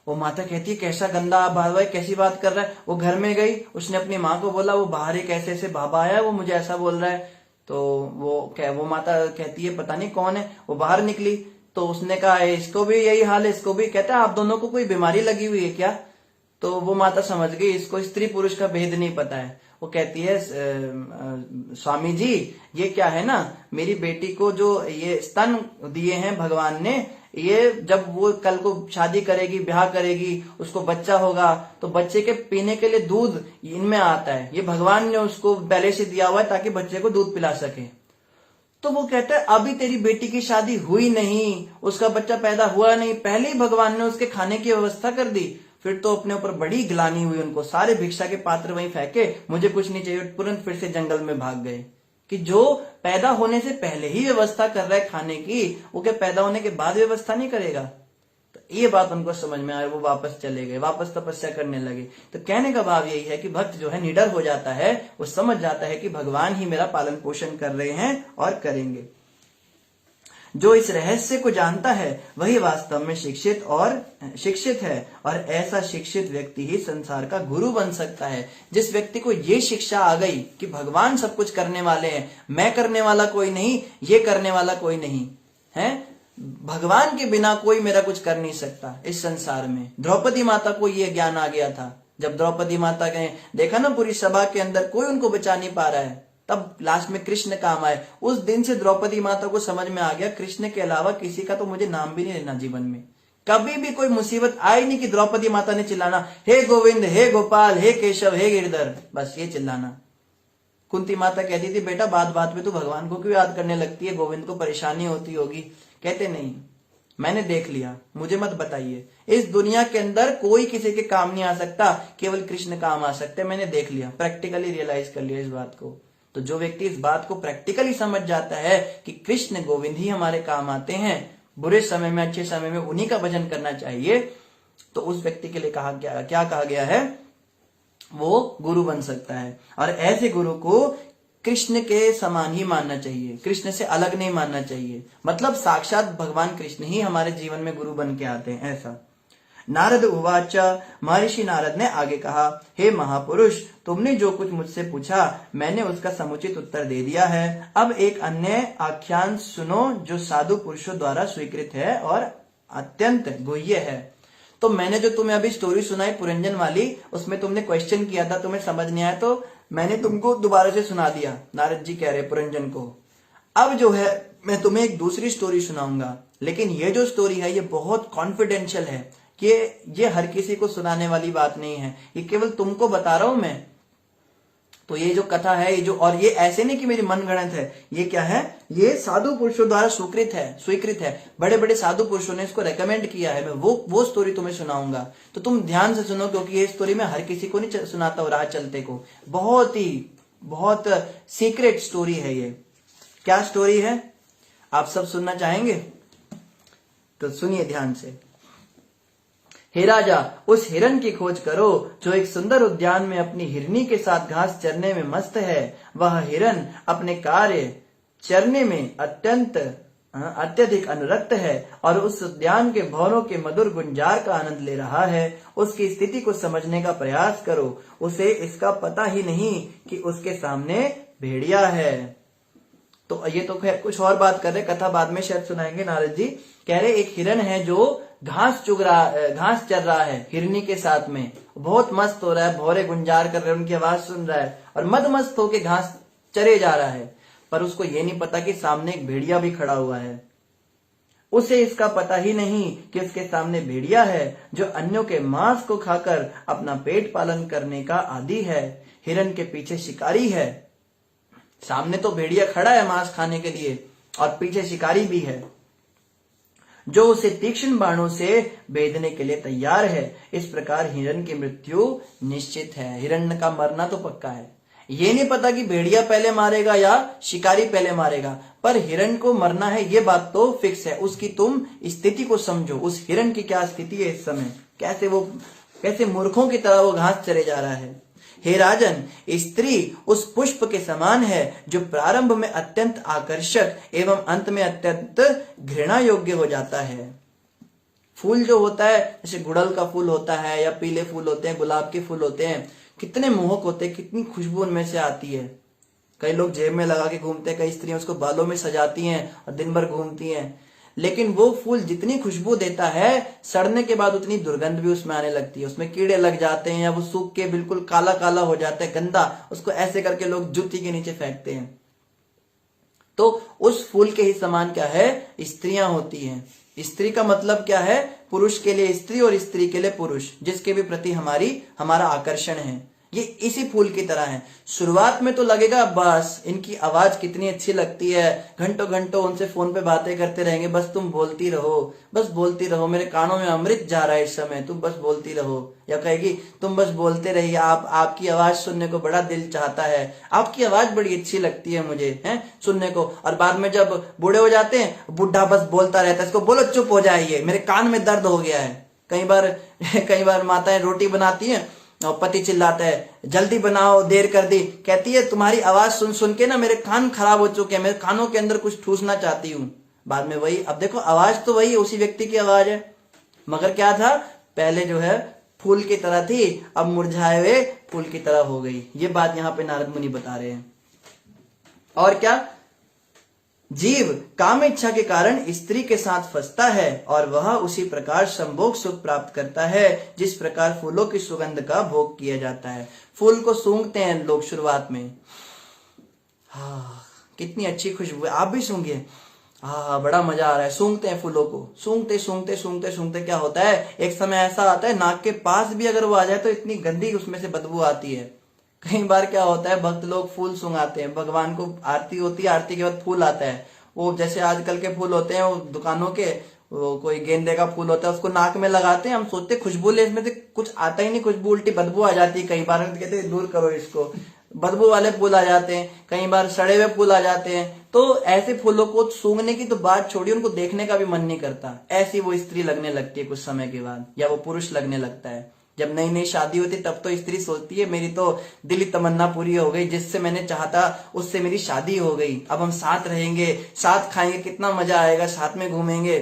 S1: वो माता कहती है कैसा गंदा भाई, कैसी बात कर रहा है। वो घर में गई, उसने अपनी माँ को बोला वो बाहर एक ऐसे बाबा आया, वो मुझे ऐसा बोल रहा है। तो वो माता कहती है पता नहीं कौन है। वो बाहर निकली तो उसने कहा इसको भी यही हाल है, इसको भी। कहता है आप दोनों को कोई बीमारी लगी हुई है क्या? तो वो माता समझ गई इसको स्त्री पुरुष का भेद नहीं पता है। वो कहती है स्वामी जी ये क्या है ना, मेरी बेटी को जो ये स्तन दिए हैं भगवान ने, ये जब वो कल को शादी करेगी, ब्याह करेगी, उसको बच्चा होगा, तो बच्चे के पीने के लिए दूध इनमें आता है। ये भगवान ने उसको पहले से दिया हुआ है ताकि बच्चे को दूध पिला सके। तो वो कहता है अभी तेरी बेटी की शादी हुई नहीं, उसका बच्चा पैदा हुआ नहीं, पहले ही भगवान ने उसके खाने की व्यवस्था कर दी। फिर तो अपने ऊपर बड़ी गिलानी हुई उनको, सारे भिक्षा के पात्र वहीं फेंके, मुझे कुछ नहीं चाहिए, तुरंत फिर से जंगल में भाग गए। कि जो पैदा होने से पहले ही व्यवस्था कर रहा है खाने की, वो क्या पैदा होने के बाद व्यवस्था नहीं करेगा? तो ये बात उनको समझ में आए, वो वापस चले गए, वापस तपस्या करने लगे। तो कहने का भाव यही है कि भक्त जो है निडर हो जाता है, वो समझ जाता है कि भगवान ही मेरा पालन पोषण कर रहे हैं और करेंगे। जो इस रहस्य को जानता है वही वास्तव में शिक्षित है, और ऐसा शिक्षित व्यक्ति ही संसार का गुरु बन सकता है। जिस व्यक्ति को ये शिक्षा आ गई कि भगवान सब कुछ करने वाले हैं, मैं करने वाला कोई नहीं, ये करने वाला कोई नहीं है, भगवान के बिना कोई मेरा कुछ कर नहीं सकता इस संसार में। द्रौपदी माता को ये ज्ञान आ गया था। जब द्रौपदी माता ने देखा ना पूरी सभा के अंदर कोई उनको बचा नहीं पा रहा है, तब लास्ट में कृष्ण काम आए। उस दिन से द्रौपदी माता को समझ में आ गया कृष्ण के अलावा किसी का तो मुझे नाम भी नहीं लेना जीवन में। कभी भी कोई मुसीबत आई नहीं कि द्रौपदी माता ने चिल्लाना हे गोविंद, हे गोपाल, हे केशव, हे गिरधर, बस ये चिल्लाना। कुंती माता कहती थी बेटा बात बात में तू भगवान को क्यों याद करने लगती है, गोविंद को परेशानी होती होगी। कहते नहीं, मैंने देख लिया, मुझे मत बताइए, इस दुनिया के अंदर कोई किसी के काम नहीं आ सकता, केवल कृष्ण काम आ सकते। मैंने देख लिया, प्रैक्टिकली रियलाइज कर लिया इस बात को। तो जो व्यक्ति इस बात को प्रैक्टिकली समझ जाता है कि कृष्ण गोविंद ही हमारे काम आते हैं, बुरे समय में अच्छे समय में उन्हीं का भजन करना चाहिए, तो उस व्यक्ति के लिए क्या कहा गया है, वो गुरु बन सकता है। और ऐसे गुरु को कृष्ण के समान ही मानना चाहिए, कृष्ण से अलग नहीं मानना चाहिए। मतलब साक्षात भगवान कृष्ण ही हमारे जीवन में गुरु बन के आते हैं, ऐसा। नारद उवाच, महर्षि नारद ने आगे कहा, हे महापुरुष, तुमने जो कुछ मुझसे पूछा मैंने उसका समुचित उत्तर दे दिया है। अब एक अन्य आख्यान सुनो जो साधु पुरुषों द्वारा स्वीकृत है और अत्यंत गुह्य है। तो मैंने जो तुम्हें अभी स्टोरी सुनाई पुरंजन वाली, उसमें तुमने क्वेश्चन किया था, तुम्हें समझ नहीं आया तो मैंने तुमको दोबारा से सुना दिया। नारद जी कह रहे पुरंजन को, अब जो है मैं तुम्हें एक दूसरी स्टोरी सुनाऊंगा, लेकिन ये जो स्टोरी है ये बहुत कॉन्फिडेंशियल है कि ये हर किसी को सुनाने वाली बात नहीं है, ये केवल तुमको बता रहा हूं मैं। तो ये जो कथा है, ये जो, और ये ऐसे नहीं कि मेरी मनगढ़ंत है, ये क्या है, ये साधु पुरुषों द्वारा स्वीकृत है। बड़े बड़े साधु पुरुषों ने इसको रेकमेंड किया है। मैं वो स्टोरी तुम्हें सुनाऊंगा, तो तुम ध्यान से सुनो, क्योंकि ये स्टोरी मैं हर किसी को नहीं सुनाता हूं राह चलते को। बहुत सीक्रेट स्टोरी है ये। क्या स्टोरी है आप सब सुनना चाहेंगे? तो सुनिए ध्यान से। हे राजा, उस हिरन की खोज करो जो एक सुंदर उद्यान में अपनी हिरनी के साथ घास चरने में मस्त है। वह हिरन अपने कार्य चरने में अत्यधिक अनुरक्त है और उस उद्यान के भौरों के मधुर गुंजार का आनंद ले रहा है। उसकी स्थिति को समझने का प्रयास करो। उसे इसका पता ही नहीं कि उसके सामने भेड़िया है। तो ये तो कुछ और बात कर रहे, कथा बाद में शायद सुनाएंगे नारद जी। कह रहे एक हिरन है जो घास चर रहा है हिरनी के साथ में, बहुत मस्त हो रहा है, भौरे गुंजार कर रहे हैं, उनकी आवाज सुन रहा है और मद मस्त होके घास चरे जा रहा है। पर उसको ये नहीं पता कि सामने एक भेड़िया भी खड़ा हुआ है। उसे इसका पता ही नहीं कि उसके सामने भेड़िया है जो अन्यों के मांस को खाकर अपना पेट पालन करने का आदी है। हिरन के पीछे शिकारी है। सामने तो भेड़िया खड़ा है मांस खाने के लिए और पीछे शिकारी भी है जो उसे तीक्ष्ण बाणों से बेधने के लिए तैयार है। इस प्रकार हिरन की मृत्यु निश्चित है। हिरन का मरना तो पक्का है। ये नहीं पता कि भेड़िया पहले मारेगा या शिकारी पहले मारेगा, पर हिरन को मरना है, ये बात तो फिक्स है। उसकी तुम स्थिति को समझो, उस हिरन की क्या स्थिति है इस समय, कैसे मूर्खों की तरह वो घास चरे जा रहा है। हे राजन, स्त्री उस पुष्प के समान है जो प्रारंभ में अत्यंत आकर्षक एवं अंत में अत्यंत घृणा योग्य हो जाता है। फूल जो होता है, जैसे गुड़हल का फूल होता है या पीले फूल होते हैं, गुलाब के फूल होते हैं, कितने मोहक होते हैं, कितनी खुशबू उनमें से आती है। कई लोग जेब में लगा के घूमते हैं, कई स्त्रियां उसको बालों में सजाती हैं और दिन भर घूमती हैं। लेकिन वो फूल जितनी खुशबू देता है, सड़ने के बाद उतनी दुर्गंध भी उसमें आने लगती है। उसमें कीड़े लग जाते हैं या वो सूख के बिल्कुल काला काला हो जाता है, गंदा, उसको ऐसे करके लोग जूती के नीचे फेंकते हैं। तो उस फूल के ही समान क्या है, स्त्रियां होती हैं। स्त्री का मतलब क्या है, पुरुष के लिए स्त्री और स्त्री के लिए पुरुष, जिसके भी प्रति हमारा आकर्षण है। ये इसी फूल की तरह है। शुरुआत में तो लगेगा बस इनकी आवाज कितनी अच्छी लगती है, घंटों घंटों उनसे फोन पे बातें करते रहेंगे, बस तुम बोलती रहो, मेरे कानों में अमृत जा रहा है इस समय, तुम बस बोलती रहो। या कहेगी तुम बस बोलते रहिए, आपकी आवाज सुनने को बड़ा दिल चाहता है, आपकी आवाज बड़ी अच्छी लगती है मुझे सुनने को। और बाद में जब बूढ़े हो जाते हैं, बुढ़ा बस बोलता रहता है, इसको बोलो चुप हो जाइए, मेरे कान में दर्द हो गया है। कई बार माताएं रोटी बनाती हैं और पति चिल्लाता है जल्दी बनाओ, देर कर दी। कहती है तुम्हारी आवाज सुन सुन के ना मेरे कान खराब हो चुके हैं, मेरे कानों के अंदर कुछ ठूसना चाहती हूँ। बाद में वही, अब देखो आवाज तो वही उसी व्यक्ति की आवाज है, मगर क्या था, पहले जो है फूल की तरह थी, अब मुरझाए हुए फूल की तरह हो गई। ये बात यहाँ पे नारद मुनि बता रहे हैं। और क्या, जीव काम इच्छा के कारण स्त्री के साथ फंसता है और वह उसी प्रकार संभोग सुख प्राप्त करता है जिस प्रकार फूलों की सुगंध का भोग किया जाता है। फूल को सूंघते हैं लोग शुरुआत में, कितनी अच्छी खुशबू है, आप भी सूंघिए, बड़ा मजा आ रहा है। सूंघते हैं फूलों को, सूंघते सूंघते सूंघते सूंघते क्या होता है, एक समय ऐसा आता है नाक के पास भी अगर वो आ जाए तो इतनी गंदी उसमें से बदबू आती है। कई बार क्या होता है, भक्त लोग फूल सुंघाते हैं, भगवान को आरती होती है, आरती के बाद फूल आता है, वो जैसे आजकल के फूल होते हैं वो दुकानों के, वो कोई गेंदे का फूल होता है, उसको नाक में लगाते हैं, हम सोचते खुशबू ले, इसमें से कुछ आता ही नहीं, खुशबू उल्टी बदबू आ जाती है। कई बार कहते हैं दूर करो इसको, बदबू वाले फूल आ जाते हैं, कई बार सड़े हुए फूल आ जाते हैं। तो ऐसे फूलों को सूंघने की तो बात छोड़िए, उनको देखने का भी मन नहीं करता। ऐसी वो स्त्री लगने लगती है कुछ समय के बाद, या वो पुरुष लगने लगता है। जब नई नई शादी होती तब तो स्त्री सोचती है मेरी तो दिली तमन्ना पूरी हो गई, जिससे मैंने चाहता उससे मेरी शादी हो गई, अब हम साथ रहेंगे, साथ खाएंगे, कितना मजा आएगा, साथ में घूमेंगे।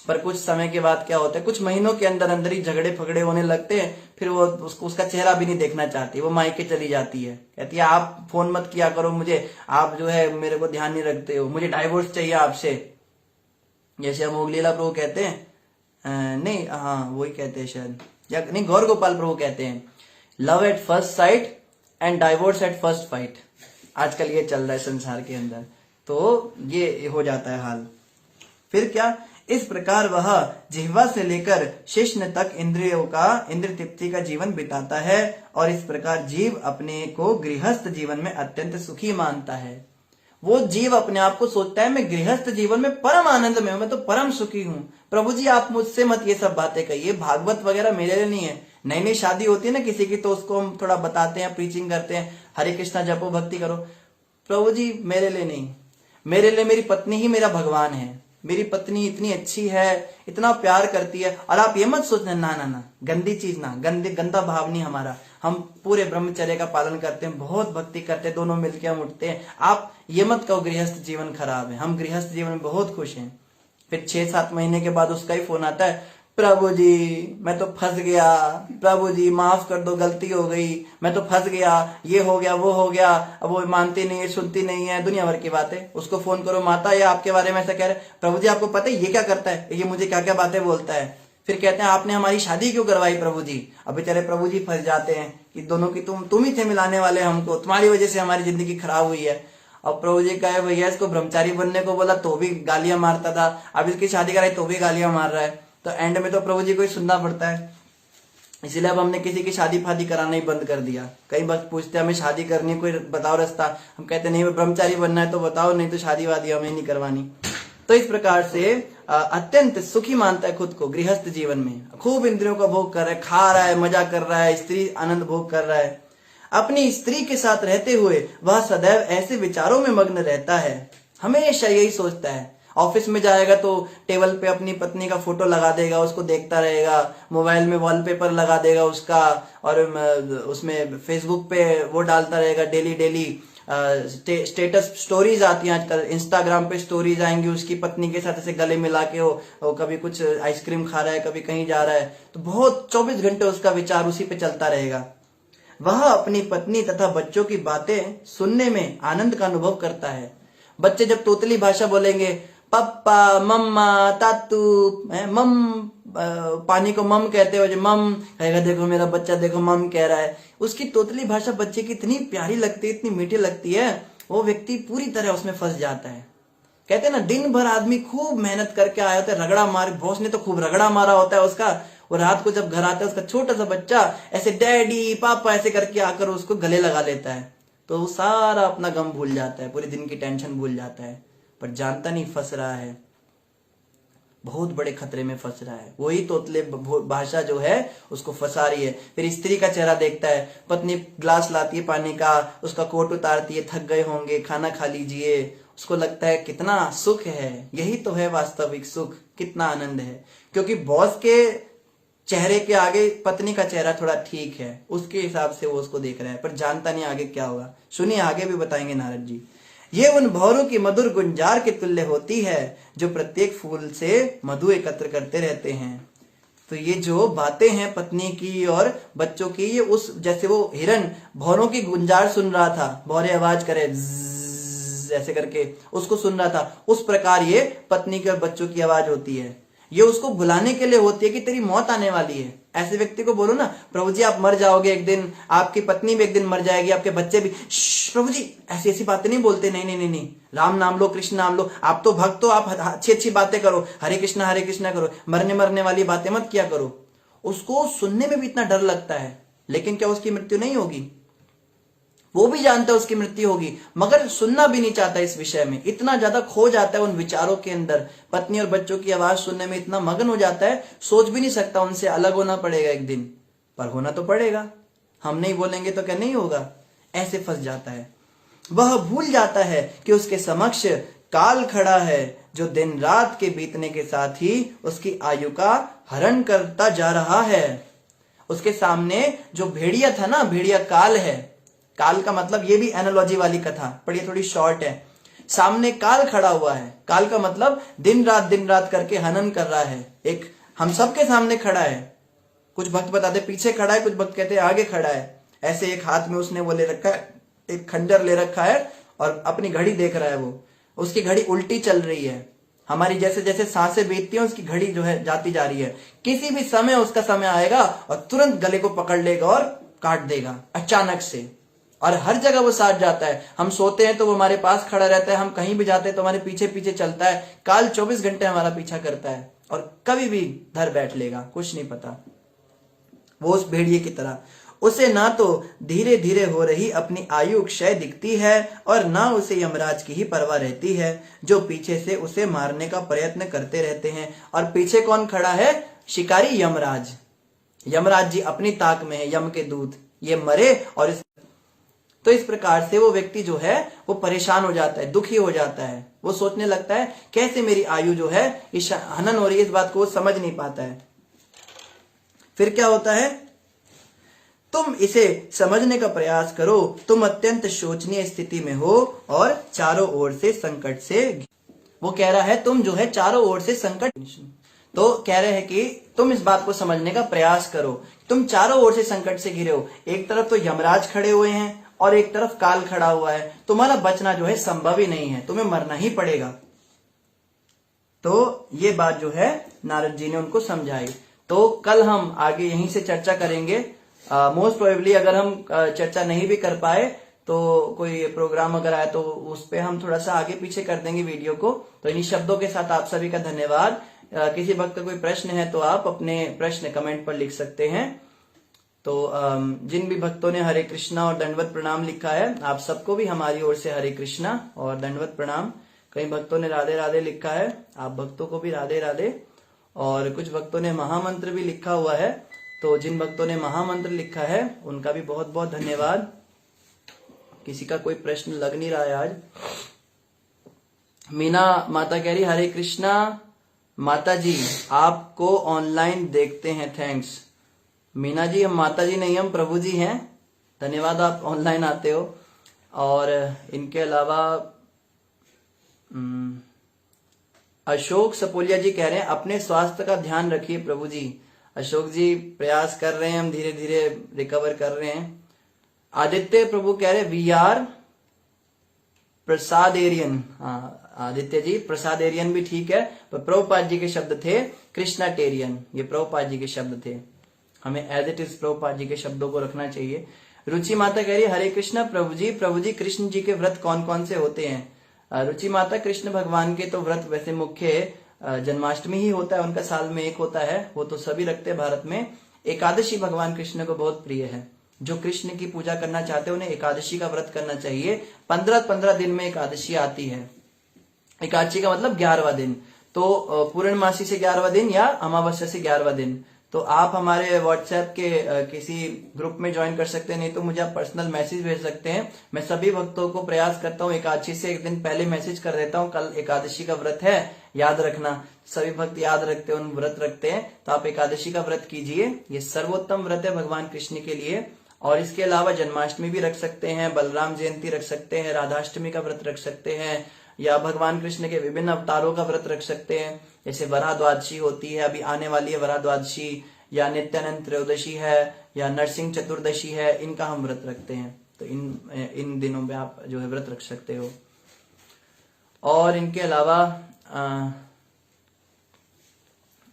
S1: पर कुछ समय के बाद क्या होता है, कुछ महीनों के अंदर अंदर ही झगड़े फगड़े होने लगते हैं, फिर वो उसका चेहरा भी नहीं देखना चाहती, वो मायके चली जाती है, कहती है आप फोन मत किया करो मुझे, आप जो है मेरे को ध्यान नहीं रखते हो, मुझे डाइवोर्स चाहिए आपसे। जैसे हम मोगलीला प्रभु कहते हैं, नहीं वही कहते हैं शायद, या नहीं गौर गोपाल प्रभु कहते हैं, love at first sight and divorce at first fight. आजकल ये चल रहा है संसार के अंदर, तो ये हो जाता है हाल। फिर क्या, इस प्रकार वह जिह्वा से लेकर शिश्न तक इंद्रियों का इंद्र तृप्ति का जीवन बिताता है और इस प्रकार जीव अपने को गृहस्थ जीवन में अत्यंत सुखी मानता है। वो जीव अपने आप को सोचता है मैं गृहस्थ जीवन में परम आनंद में हूं, मैं तो परम सुखी हूं। प्रभु जी आप मुझसे मत ये सब बातें कहिए, भागवत वगैरह मेरे लिए नहीं है। नई नई शादी होती है ना किसी की, तो उसको हम थोड़ा बताते हैं, प्रीचिंग करते हैं, हरे कृष्णा जपो भक्ति करो। प्रभु जी मेरे लिए नहीं, मेरे लिए मेरी पत्नी ही मेरा भगवान है, मेरी पत्नी इतनी अच्छी है, इतना प्यार करती है, और आप ये मत सोचना ना ना ना, गंदी चीज ना, गंदा भाव नहीं हमारा, हम पूरे ब्रह्मचर्य का पालन करते हैं, बहुत भक्ति करते हैं, दोनों मिलकर हम उठते हैं। आप ये मत कहो गृहस्थ जीवन खराब है, हम गृहस्थ जीवन में बहुत खुश हैं। फिर 6-7 महीने के बाद उसका ही फोन आता है, प्रभु जी मैं तो फंस गया, प्रभु जी माफ कर दो, गलती हो गई, मैं तो फंस गया, ये हो गया वो हो गया, अब वो मानती नहीं है, सुनती नहीं है, दुनिया भर की बातें। उसको फोन करो, माता ये आपके बारे में ऐसा कह रहे, प्रभु जी आपको पता है ये क्या करता है, ये मुझे क्या क्या बातें बोलता है। फिर कहते हैं आपने हमारी शादी क्यों करवाई प्रभु जी। अब बेचारे प्रभु जी फंस जाते हैं कि दोनों की तुम ही थे मिलाने वाले हमको, तुम्हारी वजह से हमारी जिंदगी खराब हुई है। अब प्रभु जी कहे भैया इसको ब्रह्मचारी बनने को बोला तो भी गालियां मारता था, अब इसकी शादी कराई तो भी गालियां मार रहा है। तो एंड में तो प्रभु जी को ही सुनना पड़ता है। इसीलिए अब हमने किसी की शादी फादी कराना ही बंद कर दिया। कई बार पूछते हैं हमें शादी करनी, कोई बताओ रास्ता, हम कहते नहीं ब्रह्मचारी बनना है तो बताओ, नहीं तो शादी वादी हमें नहीं करवानी। तो इस प्रकार से अत्यंत सुखी मानता है खुद को गृहस्थ जीवन में, खूब इंद्रियों का भोग कर रहा है, खा रहा है, मजा कर रहा है, स्त्री आनंद भोग कर रहा है। अपनी स्त्री के साथ रहते हुए वह सदैव ऐसे विचारों में मग्न रहता है, हमेशा यही सोचता है। ऑफिस में जाएगा तो टेबल पे अपनी पत्नी का फोटो लगा देगा, उसको देखता रहेगा, मोबाइल में वॉलपेपर लगा देगा उसका, और उसमें फेसबुक पे वो डालता रहेगा डेली स्टेटस स्टोरीज आती हैं आजकल, इंस्टाग्राम पे स्टोरीज आएंगी उसकी पत्नी के साथ ऐसे गले मिला के वो कभी कुछ आइसक्रीम खा रहा है, कभी कहीं जा रहा है, तो बहुत 24 घंटे उसका विचार उसी पे चलता रहेगा। वह अपनी पत्नी तथा बच्चों की बातें सुनने में आनंद का अनुभव करता है। बच्चे जब तोतली भाषा बोलेंगे, पप्पा मम्मा तातू, मम पानी को मम कहते हो, मम कहेगा देखो मेरा बच्चा देखो मम कह रहा है। उसकी तोतली भाषा बच्चे की इतनी प्यारी लगती है, इतनी मीठी लगती है, वो व्यक्ति पूरी तरह उसमें फंस जाता है। कहते हैं ना दिन भर आदमी खूब मेहनत करके आया होता है, रगड़ा मार, बॉस ने तो खूब रगड़ा मारा होता है उसका, और रात को जब घर आता है उसका छोटा सा बच्चा ऐसे डैडी पापा ऐसे करके आकर उसको गले लगा लेता है, तो वो सारा अपना गम भूल जाता है, पूरे दिन की टेंशन भूल जाता है, पर जानता नहीं फंस रहा है, बहुत बड़े खतरे में फंस रहा है। वही तोतले भाषा जो है उसको फंसा रही है। फिर स्त्री का चेहरा देखता है, पत्नी ग्लास लाती है पानी का, उसका कोट उतारती है, थक गए होंगे खाना खा लीजिए, उसको लगता है कितना सुख है, यही तो है वास्तविक सुख, कितना आनंद है। क्योंकि बॉस के चेहरे के आगे पत्नी का चेहरा थोड़ा ठीक है, उसके हिसाब से वो उसको देख रहा है, पर जानता नहीं आगे क्या होगा। सुनिए आगे भी बताएंगे नारद जी। ये उन भौरों की मधुर गुंजार के तुल्य होती है जो प्रत्येक फूल से मधु एकत्र करते रहते हैं। तो ये जो बातें हैं पत्नी की और बच्चों की, ये उस जैसे वो हिरन भौरों की गुंजार सुन रहा था, भौरे आवाज करे ऐसे करके उसको सुन रहा था, उस प्रकार ये पत्नी की और बच्चों की आवाज होती है। ये उसको बुलाने के लिए होती है कि तेरी मौत आने वाली है। ऐसे व्यक्ति को बोलो ना, प्रभु जी आप मर जाओगे एक दिन, आपकी पत्नी भी एक दिन मर जाएगी, आपके बच्चे भी। प्रभु जी ऐसी ऐसी बातें नहीं बोलते, नहीं नहीं नहीं नहीं, राम नाम लो, कृष्ण नाम लो, आप तो भक्त हो, आप अच्छी अच्छी बातें करो, हरे कृष्णा करो, मरने वाली बातें मत किया करो। उसको सुनने में भी इतना डर लगता है, लेकिन क्या उसकी मृत्यु नहीं होगी? वो भी जानता है उसकी मृत्यु होगी, मगर सुनना भी नहीं चाहता इस विषय में, इतना ज्यादा खो जाता है उन विचारों के अंदर, पत्नी और बच्चों की आवाज सुनने में इतना मगन हो जाता है, सोच भी नहीं सकता उनसे अलग होना पड़ेगा एक दिन, पर होना तो पड़ेगा, हम नहीं बोलेंगे तो क्या नहीं होगा, ऐसे फंस जाता है। वह भूल जाता है कि उसके समक्ष काल खड़ा है जो दिन रात के बीतने के साथ ही उसकी आयु का हरण करता जा रहा है। उसके सामने जो भेड़िया था ना, भेड़िया काल है। काल का मतलब, ये भी एनालॉजी वाली कथा पढ़िए, थोड़ी शॉर्ट है। सामने काल खड़ा हुआ है, काल का मतलब दिन रात करके हनन कर रहा है, एक हम सबके सामने खड़ा है। कुछ भक्त बताते पीछे खड़ा है, कुछ भक्त कहते आगे खड़ा है। ऐसे एक हाथ में उसने वो ले रखा है, एक खंजर ले रखा है, और अपनी घड़ी देख रहा है। वो उसकी घड़ी उल्टी चल रही है, हमारी जैसे जैसे सांसें बीतती हैं उसकी घड़ी जो है जाती जा रही है। किसी भी समय उसका समय आएगा और तुरंत गले को पकड़ लेगा और काट देगा अचानक से, और हर जगह वो साथ जाता है। हम सोते हैं तो वो हमारे पास खड़ा रहता है, हम कहीं भी जाते हैं तो हमारे पीछे पीछे चलता है। काल 24 घंटे हमारा पीछा करता है और कभी भी धर बैठ लेगा, कुछ नहीं पता। वो उस भेड़िए की तरह, उसे ना तो धीरे धीरे हो रही अपनी आयु क्षय दिखती है और ना उसे यमराज की ही परवाह रहती है, जो पीछे से उसे मारने का प्रयत्न करते रहते हैं। और पीछे कौन खड़ा है? शिकारी यमराज। यमराज जी अपनी ताक में है, यम के दूत। ये मरे और तो इस प्रकार से वो व्यक्ति जो है वो परेशान हो जाता है, दुखी हो जाता है, वो सोचने लगता है कैसे मेरी आयु जो है इस हनन हो रही है, इस बात को वो समझ नहीं पाता है। फिर क्या होता है, तुम इसे समझने का प्रयास करो, तुम अत्यंत शोचनीय स्थिति में हो और चारों ओर से संकट से, वो कह रहा है तुम जो है चारों ओर से संकट, तो कह रहे हैं कि तुम इस बात को समझने का प्रयास करो, तुम चारों ओर से संकट से घिरे हो, एक तरफ तो यमराज खड़े हुए हैं और एक तरफ काल खड़ा हुआ है, तुम्हारा बचना जो है संभव ही नहीं है, तुम्हें मरना ही पड़ेगा। तो ये बात जो है नारद जी ने उनको समझाई। तो कल हम आगे यहीं से चर्चा करेंगे। मोस्ट प्रोबेबली अगर हम चर्चा नहीं भी कर पाए तो कोई प्रोग्राम अगर आए तो उस पे हम थोड़ा सा आगे पीछे कर देंगे वीडियो को। तो इन्हीं शब्दों के साथ आप सभी का धन्यवाद। किसी भक्त का कोई प्रश्न है तो आप अपने प्रश्न कमेंट पर लिख सकते हैं। तो जिन भी भक्तों ने हरे कृष्णा और दंडवत प्रणाम लिखा है, आप सबको भी हमारी ओर से हरे कृष्णा और दंडवत प्रणाम। कई भक्तों ने राधे राधे लिखा है, आप भक्तों को भी राधे राधे। और कुछ भक्तों ने महामंत्र भी लिखा हुआ है, तो जिन भक्तों ने महामंत्र लिखा है उनका भी बहुत बहुत धन्यवाद। किसी का कोई प्रश्न लग नहीं रहा है आज। मीना माता कह रही हरे कृष्णा माता जी, आपको ऑनलाइन देखते हैं, थैंक्स। मीना जी, हम माता जी नहीं, हम प्रभु जी हैं। धन्यवाद आप ऑनलाइन आते हो। और इनके अलावा अशोक सपोलिया जी कह रहे हैं अपने स्वास्थ्य का ध्यान रखिए प्रभु जी। अशोक जी प्रयास कर रहे हैं, हम धीरे धीरे रिकवर कर रहे हैं। आदित्य प्रभु कह रहे वी आर प्रसादेरियन। हाँ आदित्य जी, प्रसादेरियन भी ठीक है, पर प्रभुपाद जी के शब्द थे कृष्णाटेरियन, ये प्रभुपाद जी के शब्द थे, हमें as it is Prabhupada ji के शब्दों को रखना चाहिए। रुचि माता कह रही है हरे कृष्णा प्रभु जी कृष्ण जी के व्रत कौन कौन से होते हैं? रुचि माता, कृष्ण भगवान के तो व्रत वैसे मुख्य जन्माष्टमी ही होता है, उनका साल में एक होता है, वो तो सभी रखते हैं भारत में। एकादशी भगवान कृष्ण को बहुत प्रिय है, जो कृष्ण की पूजा करना चाहते हैं उन्हें एकादशी का व्रत करना चाहिए। 15-15 दिन में एकादशी आती है। एकादशी का मतलब 11वां दिन, तो पूर्णमासी से 11वां दिन या अमावस्या से 11वां दिन। तो आप हमारे व्हाट्सएप के किसी ग्रुप में ज्वाइन कर सकते हैं, नहीं तो मुझे आप पर्सनल मैसेज भेज सकते हैं। मैं सभी भक्तों को प्रयास करता हूँ, एकादशी से एक दिन पहले मैसेज कर देता हूँ कल एकादशी का व्रत है, याद रखना। सभी भक्त याद रखते हैं, उन व्रत रखते हैं, तो आप एकादशी का व्रत कीजिए। ये सर्वोत्तम व्रत है भगवान कृष्ण के लिए। और इसके अलावा जन्माष्टमी भी रख सकते हैं, बलराम जयंती रख सकते हैं, राधाष्टमी का व्रत रख सकते हैं, या भगवान कृष्ण के विभिन्न अवतारों का व्रत रख सकते हैं। जैसे वराह द्वादशी होती है, अभी आने वाली है वराह द्वादशी, या नित्यानंद त्रयोदशी है, या नरसिंह चतुर्दशी है, इनका हम व्रत रखते हैं। तो इन दिनों में आप जो है व्रत रख सकते हो। और इनके अलावा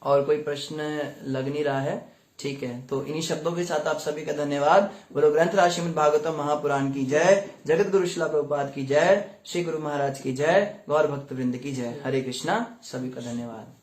S1: और कोई प्रश्न लग नहीं रहा है, ठीक है। तो इन्हीं शब्दों के साथ आप सभी का धन्यवाद। बोलो ग्रंथ राज श्रीमद् भागवतम महापुराण की जय, जगत गुरु श्रील प्रभुपाद की जय, श्री गुरु महाराज की जय, गौर भक्त वृंद की जय। हरे कृष्णा, सभी का धन्यवाद।